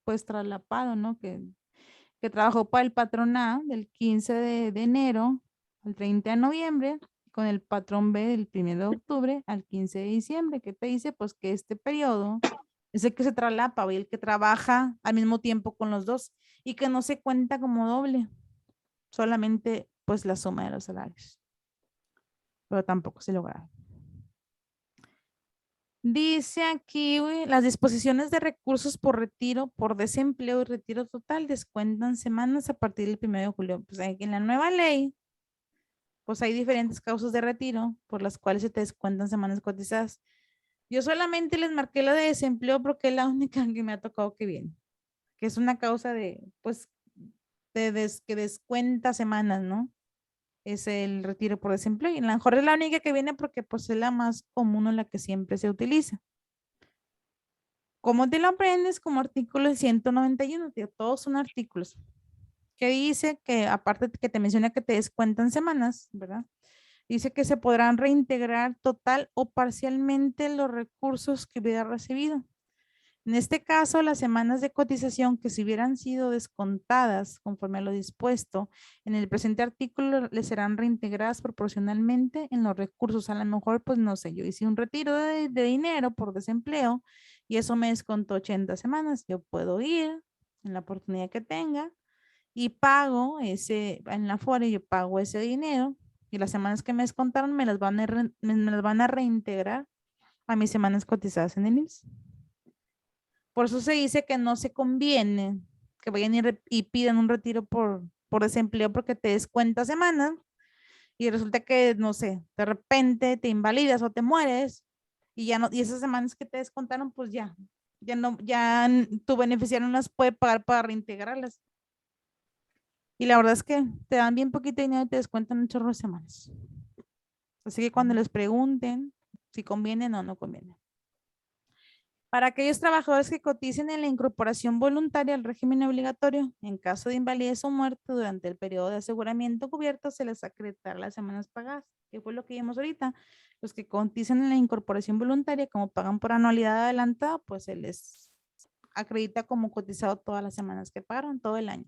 pues traslapado, ¿no? Que trabajó para el patrón A del 15 de enero al 30 de noviembre, con el patrón B del 1 de octubre al 15 de diciembre. ¿Qué te dice? Pues que este periodo es el que se traslapa y el que trabaja al mismo tiempo con los dos y que no se cuenta como doble, solamente pues la suma de los salarios. Pero tampoco se logra. Dice aquí, las disposiciones de recursos por retiro, por desempleo y retiro total descuentan semanas a partir del 1 de julio. Pues en la nueva ley, pues hay diferentes causas de retiro por las cuales se te descuentan semanas cotizadas. Yo solamente les marqué la de desempleo porque es la única que me ha tocado que viene, que es una causa de, pues, que descuenta semanas, ¿no? Es el retiro por desempleo y a lo mejor es la única que viene porque pues es la más común o la que siempre se utiliza. ¿Cómo te lo aprendes? Como artículo 191, tío, todos son artículos que dice que aparte que te menciona que te descuentan semanas, ¿verdad? Dice que se podrán reintegrar total o parcialmente los recursos que hubiera recibido. En este caso, las semanas de cotización que si hubieran sido descontadas conforme a lo dispuesto en el presente artículo les serán reintegradas proporcionalmente en los recursos. A lo mejor, pues no sé, yo hice un retiro de dinero por desempleo y eso me descontó 80 semanas. Yo puedo ir en la oportunidad que tenga y pago en la FORE yo pago ese dinero y las semanas que me descontaron me las van a reintegrar a mis semanas cotizadas en el IMSS. Por eso se dice que no se conviene que vayan y pidan un retiro por desempleo porque te descuenta semanas y resulta que, no sé, de repente te invalidas o te mueres y ya no, y esas semanas que te descontaron, pues ya tu beneficiario no las puede pagar para reintegrarlas. Y la verdad es que te dan bien poquito dinero y te descuentan un chorro de semanas. Así que cuando les pregunten si conviene o no conviene. Para aquellos trabajadores que coticen en la incorporación voluntaria al régimen obligatorio, en caso de invalidez o muerte durante el periodo de aseguramiento cubierto, se les acreditará las semanas pagadas, que fue lo que vimos ahorita. Los que cotizan en la incorporación voluntaria, como pagan por anualidad adelantada, pues se les acredita como cotizado todas las semanas que pagaron, todo el año.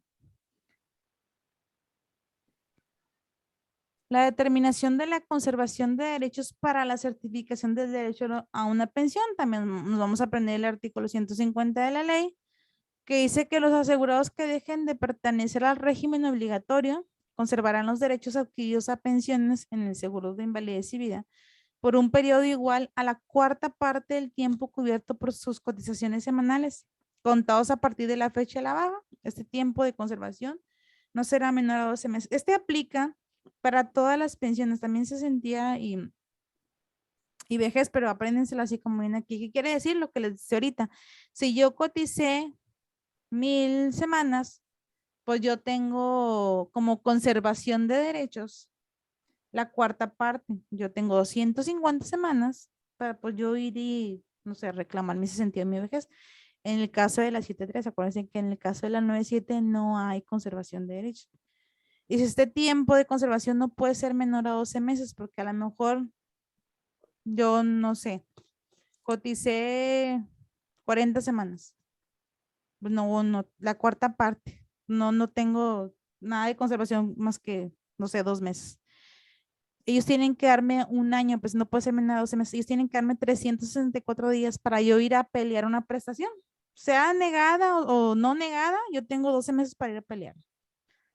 La determinación de la conservación de derechos para la certificación del derecho a una pensión. También nos vamos a aprender el artículo 150 de la ley, que dice que los asegurados que dejen de pertenecer al régimen obligatorio conservarán los derechos adquiridos a pensiones en el seguro de invalidez y vida por un periodo igual a la cuarta parte del tiempo cubierto por sus cotizaciones semanales, contados a partir de la fecha de la baja. Este tiempo de conservación no será menor a 12 meses. Este aplica para todas las pensiones, también se sentía y vejez, pero apréndenselo así como viene aquí. ¿Qué quiere decir? Lo que les dice ahorita. Si yo coticé 1000 semanas, pues yo tengo como conservación de derechos la cuarta parte. Yo tengo 250 semanas para pues yo ir y, no sé, reclamar mi sentido de mi vejez. En el caso de la 7.3, acuérdense que en el caso de la 9.7 no hay conservación de derechos. Y si este tiempo de conservación no puede ser menor a 12 meses, porque a lo mejor yo no sé, coticé 40 semanas. No, la cuarta parte. No tengo nada de conservación más que, no sé, 2 meses. Ellos tienen que darme un año, pues no puede ser menos de 12 meses. Ellos tienen que darme 364 días para yo ir a pelear una prestación. Sea negada o no negada, yo tengo 12 meses para ir a pelear.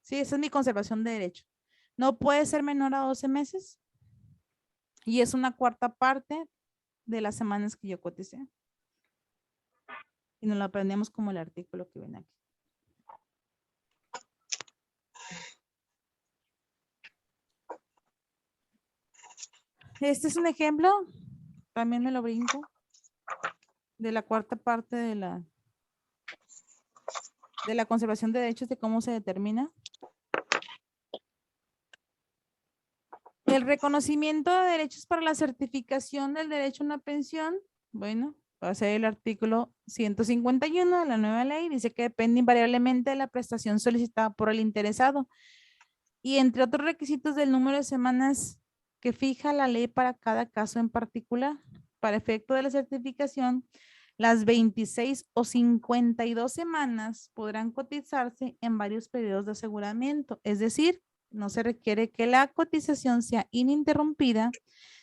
Sí, esa es mi conservación de derecho. No puede ser menor a 12 meses y es una cuarta parte de las semanas que yo coticé. Y nos lo aprendemos como el artículo que viene aquí. Este es un ejemplo, también me lo brinco, de la cuarta parte de la conservación de derechos, de cómo se determina. El reconocimiento de derechos para la certificación del derecho a una pensión, bueno, va a ser el artículo 151 de la nueva ley, dice que depende invariablemente de la prestación solicitada por el interesado y entre otros requisitos del número de semanas que fija la ley para cada caso en particular. Para efecto de la certificación, las 26 o 52 semanas podrán cotizarse en varios periodos de aseguramiento, es decir, no se requiere que la cotización sea ininterrumpida.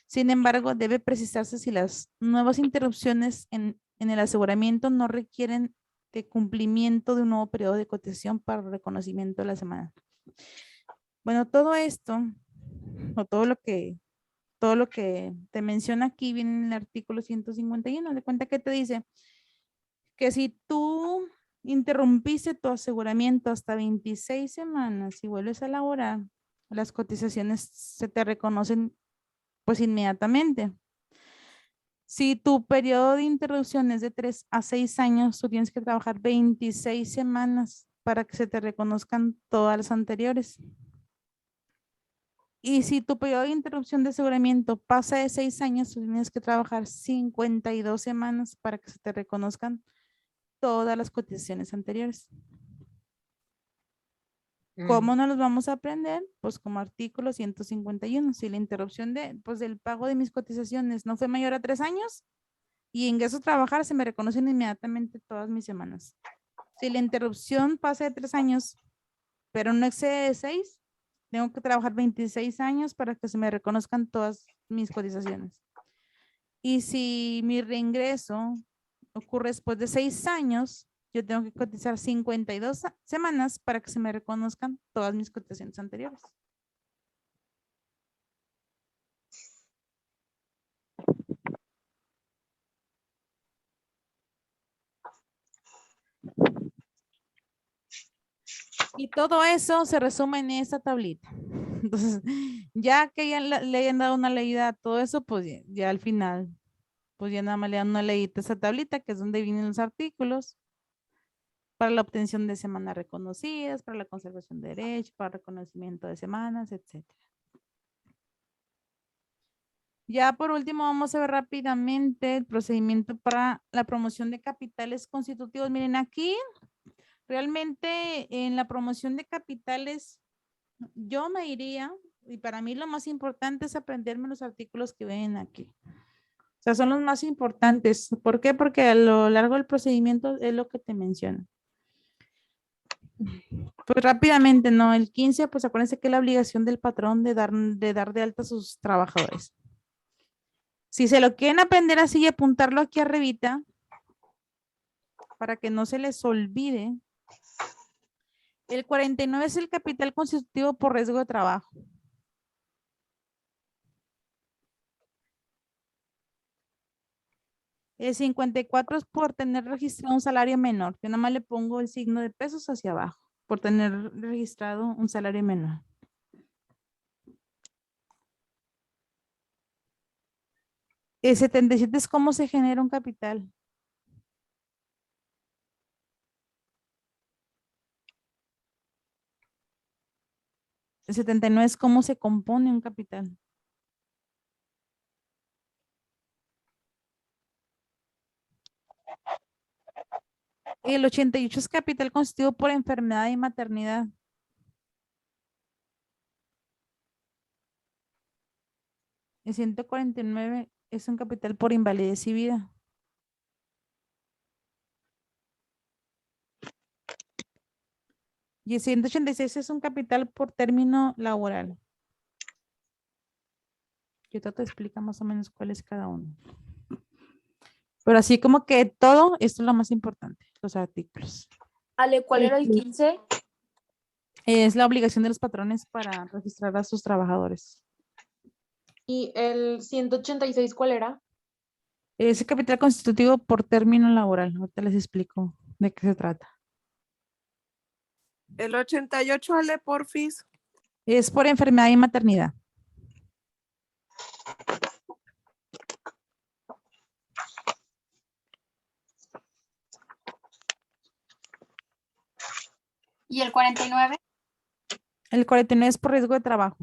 Sin embargo, debe precisarse si las nuevas interrupciones en el aseguramiento no requieren de cumplimiento de un nuevo periodo de cotización para el reconocimiento de la semana. Bueno, todo esto, o todo lo que te menciona aquí viene en el artículo 151. De cuenta que te dice que si tú interrumpiste tu aseguramiento hasta 26 semanas y vuelves a laborar, las cotizaciones se te reconocen pues inmediatamente. Si tu periodo de interrupción es de 3 a 6 años, tú tienes que trabajar 26 semanas para que se te reconozcan todas las anteriores. Y si tu periodo de interrupción de aseguramiento pasa de 6 años, tú tienes que trabajar 52 semanas para que se te reconozcan todas las cotizaciones anteriores. ¿Cómo no los vamos a aprender? Pues como artículo 151. Si la interrupción del pago de mis cotizaciones no fue mayor a 3 años y ingreso a trabajar, se me reconocen inmediatamente todas mis semanas. Si la interrupción pasa de 3 años, pero no excede de 6, tengo que trabajar 26 años para que se me reconozcan todas mis cotizaciones. Y si mi reingreso ocurre después de 6 años, yo tengo que cotizar 52 semanas para que se me reconozcan todas mis cotizaciones anteriores. Y todo eso se resume en esta tablita. Entonces, ya que ya le hayan dado una leída a todo eso, pues ya al final, pues ya nada más le dan una leída a esa tablita, que es donde vienen los artículos, para la obtención de semanas reconocidas, para la conservación de derechos, para reconocimiento de semanas, etc. Ya por último, vamos a ver rápidamente el procedimiento para la promoción de capitales constitutivos. Miren, aquí realmente en la promoción de capitales, yo me iría, y para mí lo más importante es aprenderme los artículos que ven aquí. O sea, son los más importantes. ¿Por qué? Porque a lo largo del procedimiento es lo que te menciono. Pues rápidamente, ¿no? El 15, pues acuérdense que es la obligación del patrón de dar de alta a sus trabajadores. Si se lo quieren aprender así y apuntarlo aquí arribita, para que no se les olvide. El 49 es el capital constitutivo por riesgo de trabajo. El 54 es por tener registrado un salario menor. Yo nada más le pongo el signo de pesos hacia abajo, por tener registrado un salario menor. El 77 es cómo se genera un capital. El 79 es cómo se compone un capital. El 88 es capital constituido por enfermedad y maternidad. El 149 es un capital por invalidez y vida. Y el 186 es un capital por término laboral. Yo te explico más o menos cuál es cada uno. Pero así como que todo, esto es lo más importante, los artículos. Ale, ¿cuál era el 15? Es la obligación de los patrones para registrar a sus trabajadores. ¿Y el 186 cuál era? Ese capital constitutivo por término laboral. Ahorita les explico de qué se trata. El 88, Ale, porfis. Es por enfermedad y maternidad. ¿Y el 49? El 49 es por riesgo de trabajo.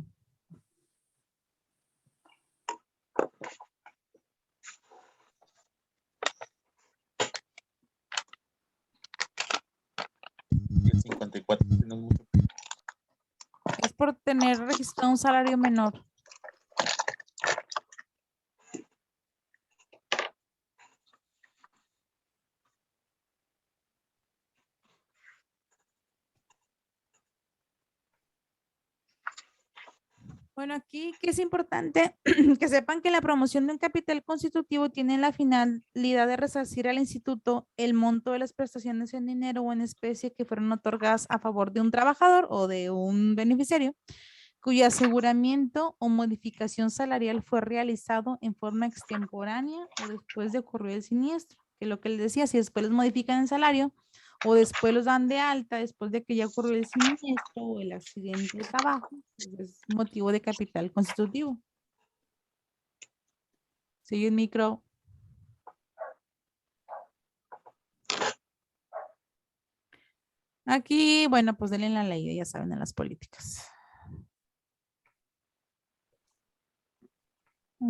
Y el 54 no es mucho. Es por tener registrado un salario menor. Bueno, aquí que es importante que sepan que la promoción de un capital constitutivo tiene la finalidad de resarcir al instituto el monto de las prestaciones en dinero o en especie que fueron otorgadas a favor de un trabajador o de un beneficiario cuyo aseguramiento o modificación salarial fue realizado en forma extemporánea o después de ocurrir el siniestro. Que lo que les decía, si después les modifican el salario o después los dan de alta después de que ya ocurrió el siniestro o el accidente de trabajo, pues es motivo de capital constitutivo. Sigue el micro. Aquí, bueno, pues denle la ley, ya saben, en las políticas.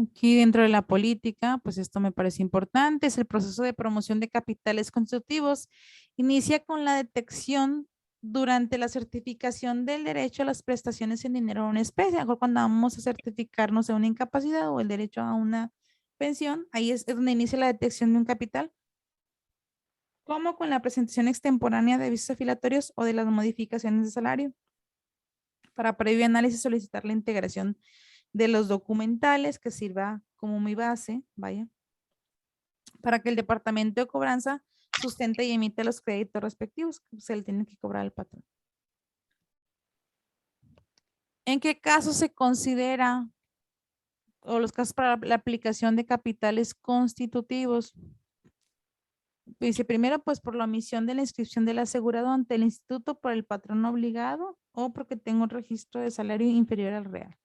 Aquí dentro de la política, pues esto me parece importante, es el proceso de promoción de capitales constitutivos. Inicia con la detección durante la certificación del derecho a las prestaciones en dinero o en especie. A lo mejor cuando vamos a certificarnos de una incapacidad o el derecho a una pensión, ahí es donde inicia la detección de un capital. Como con la presentación extemporánea de avisos afilatorios o de las modificaciones de salario. Para previo análisis solicitar la integración de los documentales que sirva como mi base, vaya, para que el departamento de cobranza sustente y emita los créditos respectivos que se le tiene que cobrar al patrón. ¿En qué caso se considera o los casos para la aplicación de capitales constitutivos? Dice primero, pues por la omisión de la inscripción del asegurado ante el instituto por el patrón obligado o porque tengo un registro de salario inferior al real.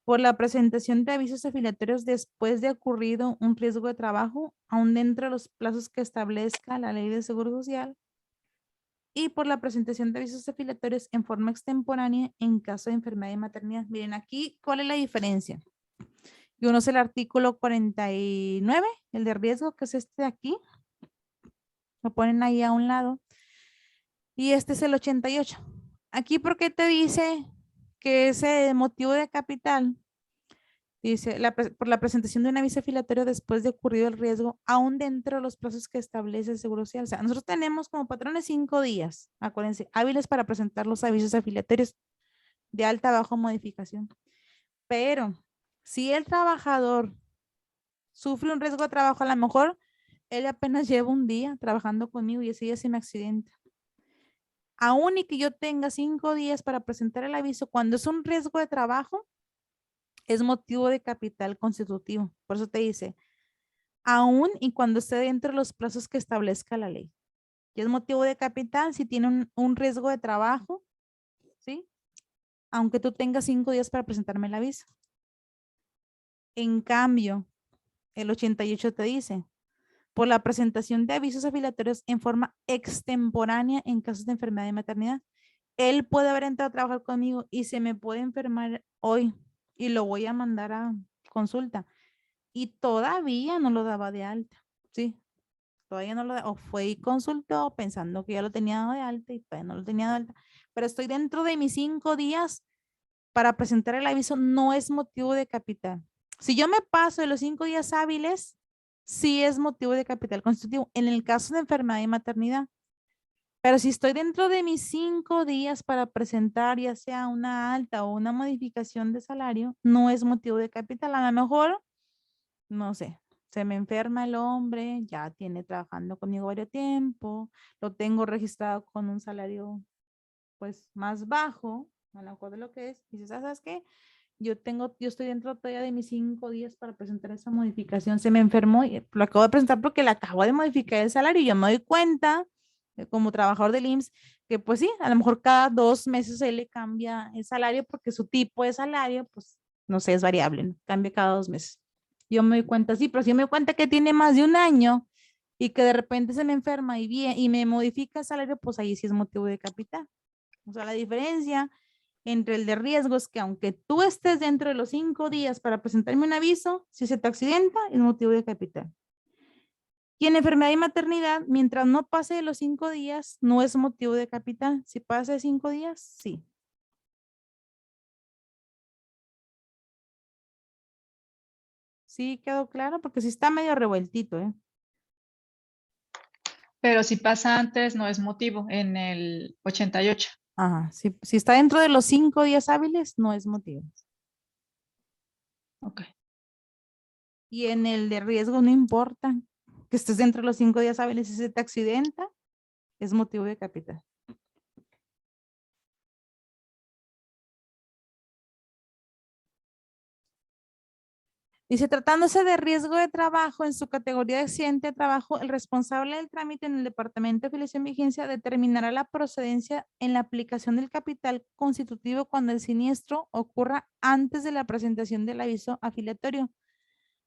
Por la presentación de avisos afiliatorios después de ocurrido un riesgo de trabajo, aún dentro de los plazos que establezca la ley de seguro social. Y por la presentación de avisos afiliatorios en forma extemporánea en caso de enfermedad y maternidad. Miren aquí, ¿cuál es la diferencia? Y uno es el artículo 49, el de riesgo, que es este de aquí. Lo ponen ahí a un lado. Y este es el 88. Aquí, ¿por qué te dice que ese motivo de capital? Dice, por la presentación de un aviso afiliatorio después de ocurrido el riesgo, aún dentro de los plazos que establece el Seguro Social. O sea, nosotros tenemos como patrones 5 días, acuérdense, hábiles para presentar los avisos afiliatorios de alta, bajo, modificación. Pero si el trabajador sufre un riesgo de trabajo, a lo mejor él apenas lleva un día trabajando conmigo y ese día se me accidenta. Aún y que yo tenga 5 días para presentar el aviso, cuando es un riesgo de trabajo, es motivo de capital constitutivo. Por eso te dice, aún y cuando esté dentro de los plazos que establezca la ley. Y es motivo de capital si tiene un riesgo de trabajo, ¿sí? Aunque tú tengas 5 días para presentarme el aviso. En cambio, el 88 te dice, por la presentación de avisos afiliatorios en forma extemporánea en casos de enfermedad y maternidad. Él puede haber entrado a trabajar conmigo y se me puede enfermar hoy y lo voy a mandar a consulta. Y todavía no lo daba de alta, ¿sí? Todavía no lo, o fue y consultó pensando que ya lo tenía dado de alta y todavía no lo tenía de alta. Pero estoy dentro de mis 5 días para presentar el aviso, no es motivo de capital. Si yo me paso de los 5 días hábiles, sí es motivo de capital constitutivo en el caso de enfermedad y maternidad. Pero si estoy dentro de mis 5 días para presentar ya sea una alta o una modificación de salario, no es motivo de capital. A lo mejor, no sé, se me enferma el hombre, ya tiene trabajando conmigo varios tiempo, lo tengo registrado con un salario pues más bajo, a lo mejor de lo que es, y dices, ¿sabes qué? Yo estoy dentro todavía de mis 5 días para presentar esa modificación. Se me enfermó y lo acabo de presentar porque le acabo de modificar el salario y yo me doy cuenta, como trabajador del IMSS, que pues sí, a lo mejor cada 2 meses él le cambia el salario porque su tipo de salario, pues, no sé, es variable, ¿no? Cambia cada 2 meses. Yo me doy cuenta, sí, pero si me doy cuenta que tiene más de un año y que de repente se me enferma y me modifica el salario, pues ahí sí es motivo de capital. O sea, la diferencia entre el de riesgos que aunque tú estés dentro de los 5 días para presentarme un aviso, si se te accidenta, es motivo de capital. Y en enfermedad y maternidad, mientras no pase de los 5 días, no es motivo de capital. Si pasa de 5 días, sí. Sí, quedó claro, porque sí está medio revueltito, ¿eh? Pero si pasa antes, no es motivo en el 88. Ajá, si está dentro de los 5 días hábiles, no es motivo. Ok. Y en el de riesgo no importa que estés dentro de los 5 días hábiles, si se te accidenta, es motivo de capital. Dice, tratándose de riesgo de trabajo en su categoría de accidente de trabajo, el responsable del trámite en el Departamento de Afiliación y Vigencia determinará la procedencia en la aplicación del capital constitutivo cuando el siniestro ocurra antes de la presentación del aviso afiliatorio.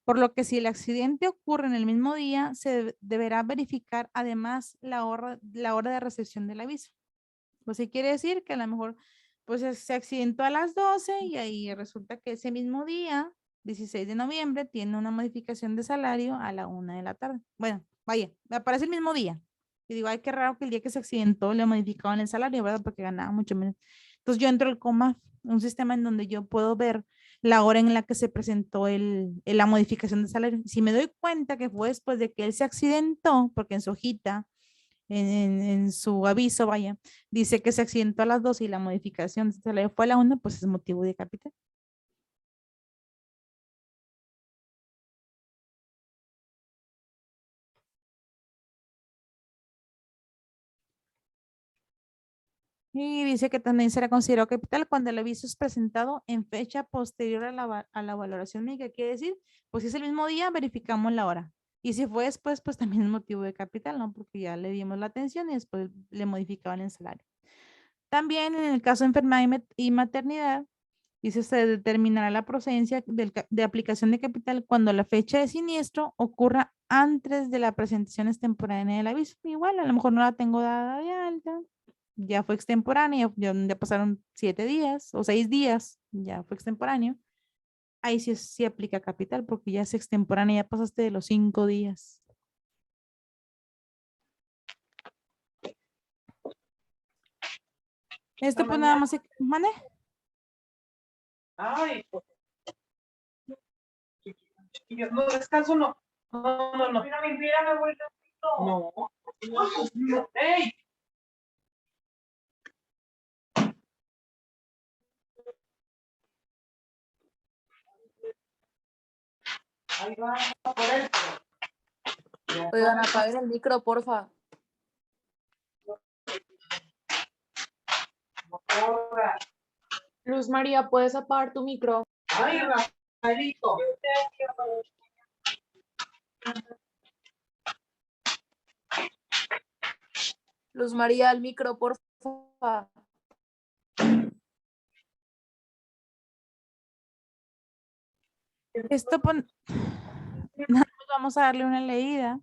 Por lo que si el accidente ocurre en el mismo día, se deberá verificar además la hora de recepción del aviso. Pues sí quiere decir que a lo mejor pues se accidentó a las 12 y ahí resulta que ese mismo día, 16 de noviembre, tiene una modificación de salario a la 1 de la tarde. Bueno, vaya, me aparece el mismo día. Y digo, ay, qué raro que el día que se accidentó le modificaban el salario, ¿verdad? Porque ganaba mucho menos. Entonces yo entro al COMAF, un sistema en donde yo puedo ver la hora en la que se presentó la modificación de salario. Si me doy cuenta que fue después de que él se accidentó, porque en su hojita en su aviso, vaya, dice que se accidentó a las 12 y la modificación se le fue a la 1, pues es motivo de capital. Y dice que también será considerado capital cuando el aviso es presentado en fecha posterior a la valoración médica. Quiere decir, pues si es el mismo día, verificamos la hora. Y si fue después, pues también es motivo de capital, ¿no? Porque ya le dimos la atención y después le modificaban el salario. También en el caso de enfermedad y maternidad, dice, se determinará la procedencia de aplicación de capital cuando la fecha de siniestro ocurra antes de la presentación extemporánea del aviso. Igual, a lo mejor no la tengo dada de alta, ya fue extemporánea, ya pasaron 7 días o 6 días, ya fue extemporáneo. Ahí sí aplica capital porque ya es extemporánea, ya pasaste de los 5 días. Esto pues nada más se... ¿Mane? Ay, pues. Yo no descanso, no. No. Mírame, güey. No. No. ¡Ey! Ahí va por él. Oigan, apaguen el micro, porfa. Luz María, ¿puedes apagar tu micro? Ay, Rafaelito. Luz María, el micro, porfa. Esto vamos a darle una leída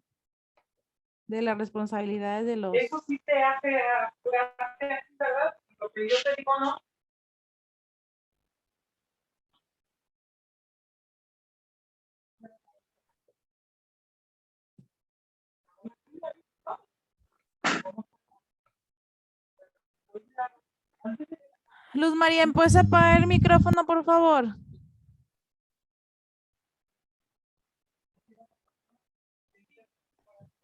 de las responsabilidades de los... Eso sí te hace, ¿verdad? Lo que yo te digo, no. Luz María, ¿puedes apagar el micrófono, por favor?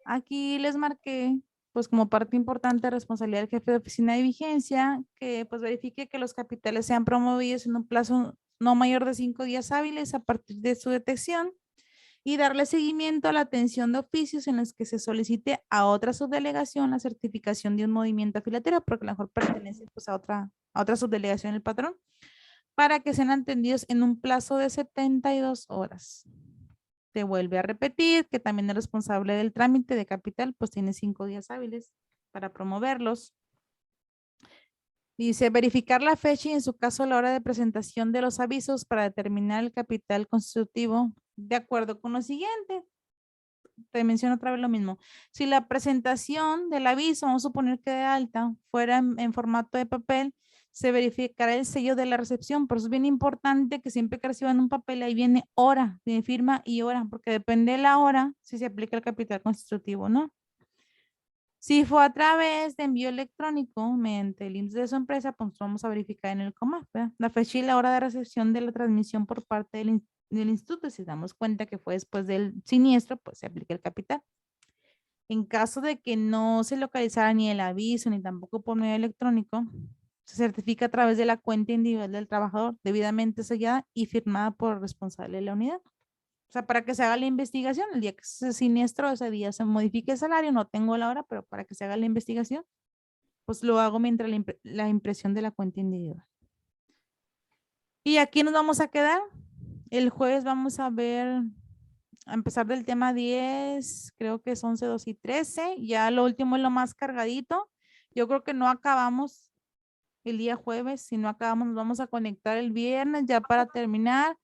Aquí les marqué, pues como parte importante, responsabilidad del jefe de oficina de vigencia, que pues verifique que los capitales sean promovidos en un plazo no mayor de 5 días hábiles a partir de su detección y darle seguimiento a la atención de oficios en los que se solicite a otra subdelegación la certificación de un movimiento afiliatorio, porque a lo mejor pertenece pues a otra subdelegación el patrón, para que sean atendidos en un plazo de 72 horas. Te vuelve a repetir que también el responsable del trámite de capital pues tiene 5 días hábiles para promoverlos. Dice, verificar la fecha y en su caso la hora de presentación de los avisos para determinar el capital constitutivo de acuerdo con lo siguiente. Te menciono otra vez lo mismo. Si la presentación del aviso, vamos a suponer que de alta, fuera en formato de papel, se verificará el sello de la recepción. Por eso es bien importante que siempre que reciban un papel, ahí viene hora, tiene firma y hora, porque depende de la hora si se aplica el capital constitutivo, ¿no? Si fue a través de envío electrónico mediante el IMSS de su empresa, pues vamos a verificar en el COMAF, ¿verdad? La fecha y la hora de recepción de la transmisión por parte del instituto. Si damos cuenta que fue después del siniestro, pues se aplica el capital. En caso de que no se localizara ni el aviso ni tampoco por medio electrónico, se certifica a través de la cuenta individual del trabajador, debidamente sellada y firmada por el responsable de la unidad. O sea, para que se haga la investigación, el día que se siniestro, ese día se modifique el salario, no tengo la hora, pero para que se haga la investigación, pues lo hago mientras la impresión de la cuenta individual. Y aquí nos vamos a quedar. El jueves vamos a ver, a empezar del tema 10, creo que es 11, 12 y 13. Ya lo último es lo más cargadito. Yo creo que no acabamos el día jueves. Si no acabamos, nos vamos a conectar el viernes ya para terminar,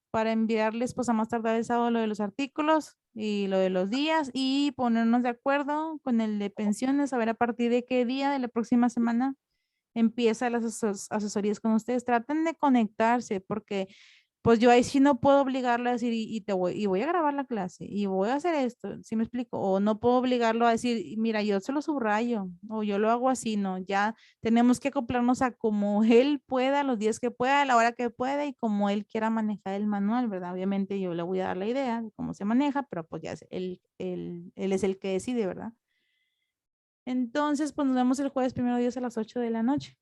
para enviarles pues a más tardar el sábado lo de los artículos y lo de los días y ponernos de acuerdo con el de pensiones, a ver a partir de qué día de la próxima semana empieza las asesorías con ustedes. Traten de conectarse porque pues yo ahí sí no puedo obligarlo a decir y voy a grabar la clase y voy a hacer esto, ¿sí me explico? O no puedo obligarlo a decir, mira, yo se lo subrayo o yo lo hago así, no, ya tenemos que acoplarnos a como él pueda, los días que pueda, a la hora que pueda y como él quiera manejar el manual, ¿verdad? Obviamente yo le voy a dar la idea de cómo se maneja, pero pues ya él es el que decide, ¿verdad? Entonces, pues nos vemos el jueves 1 Dios a las 8 de la noche.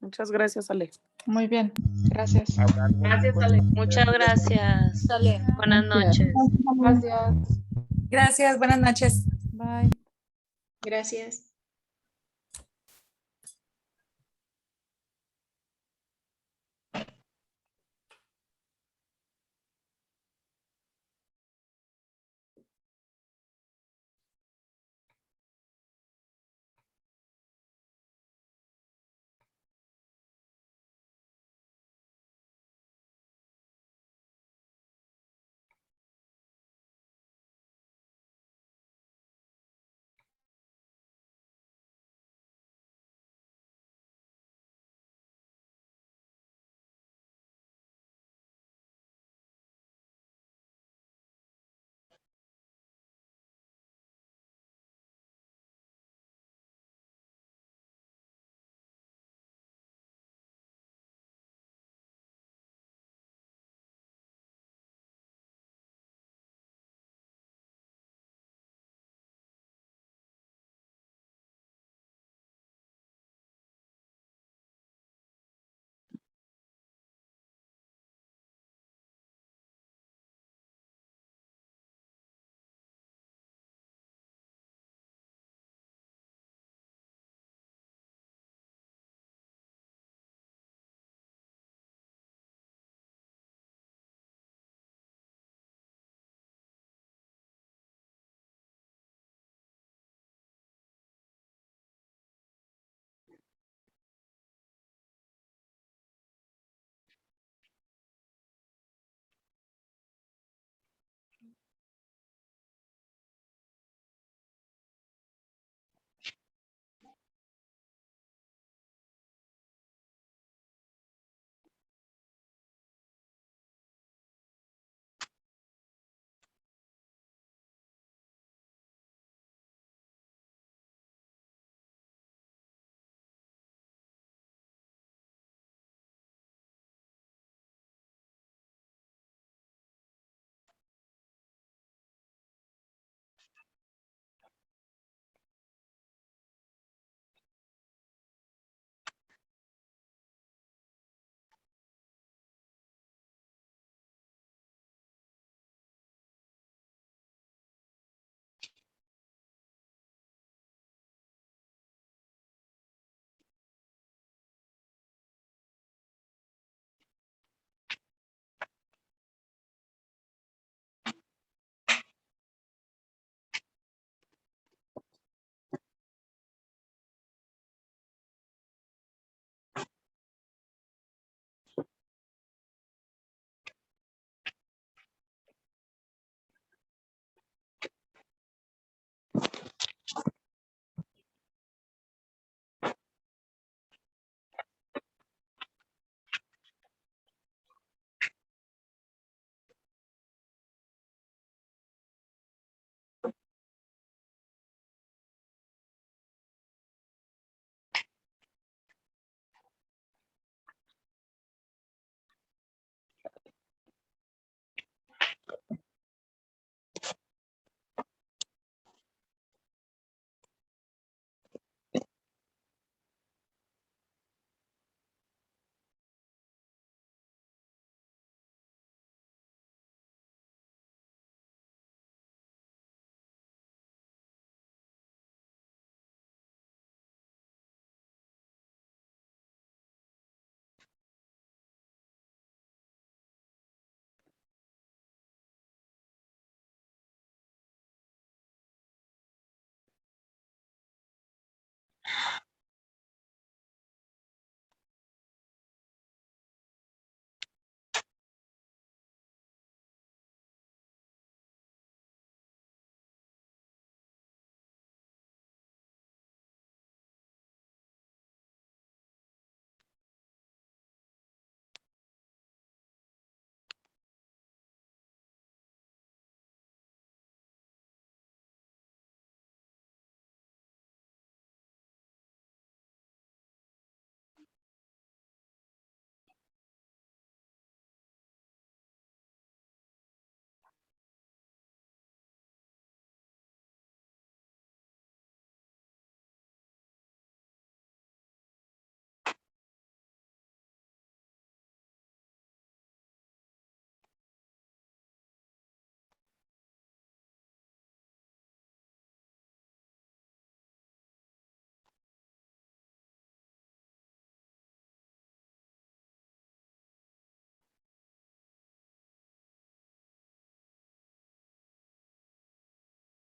Muchas gracias, Ale. Muy bien, gracias. Gracias, Ale. Muchas gracias. Dale. Buenas noches. Gracias. Gracias, buenas noches. Bye. Gracias.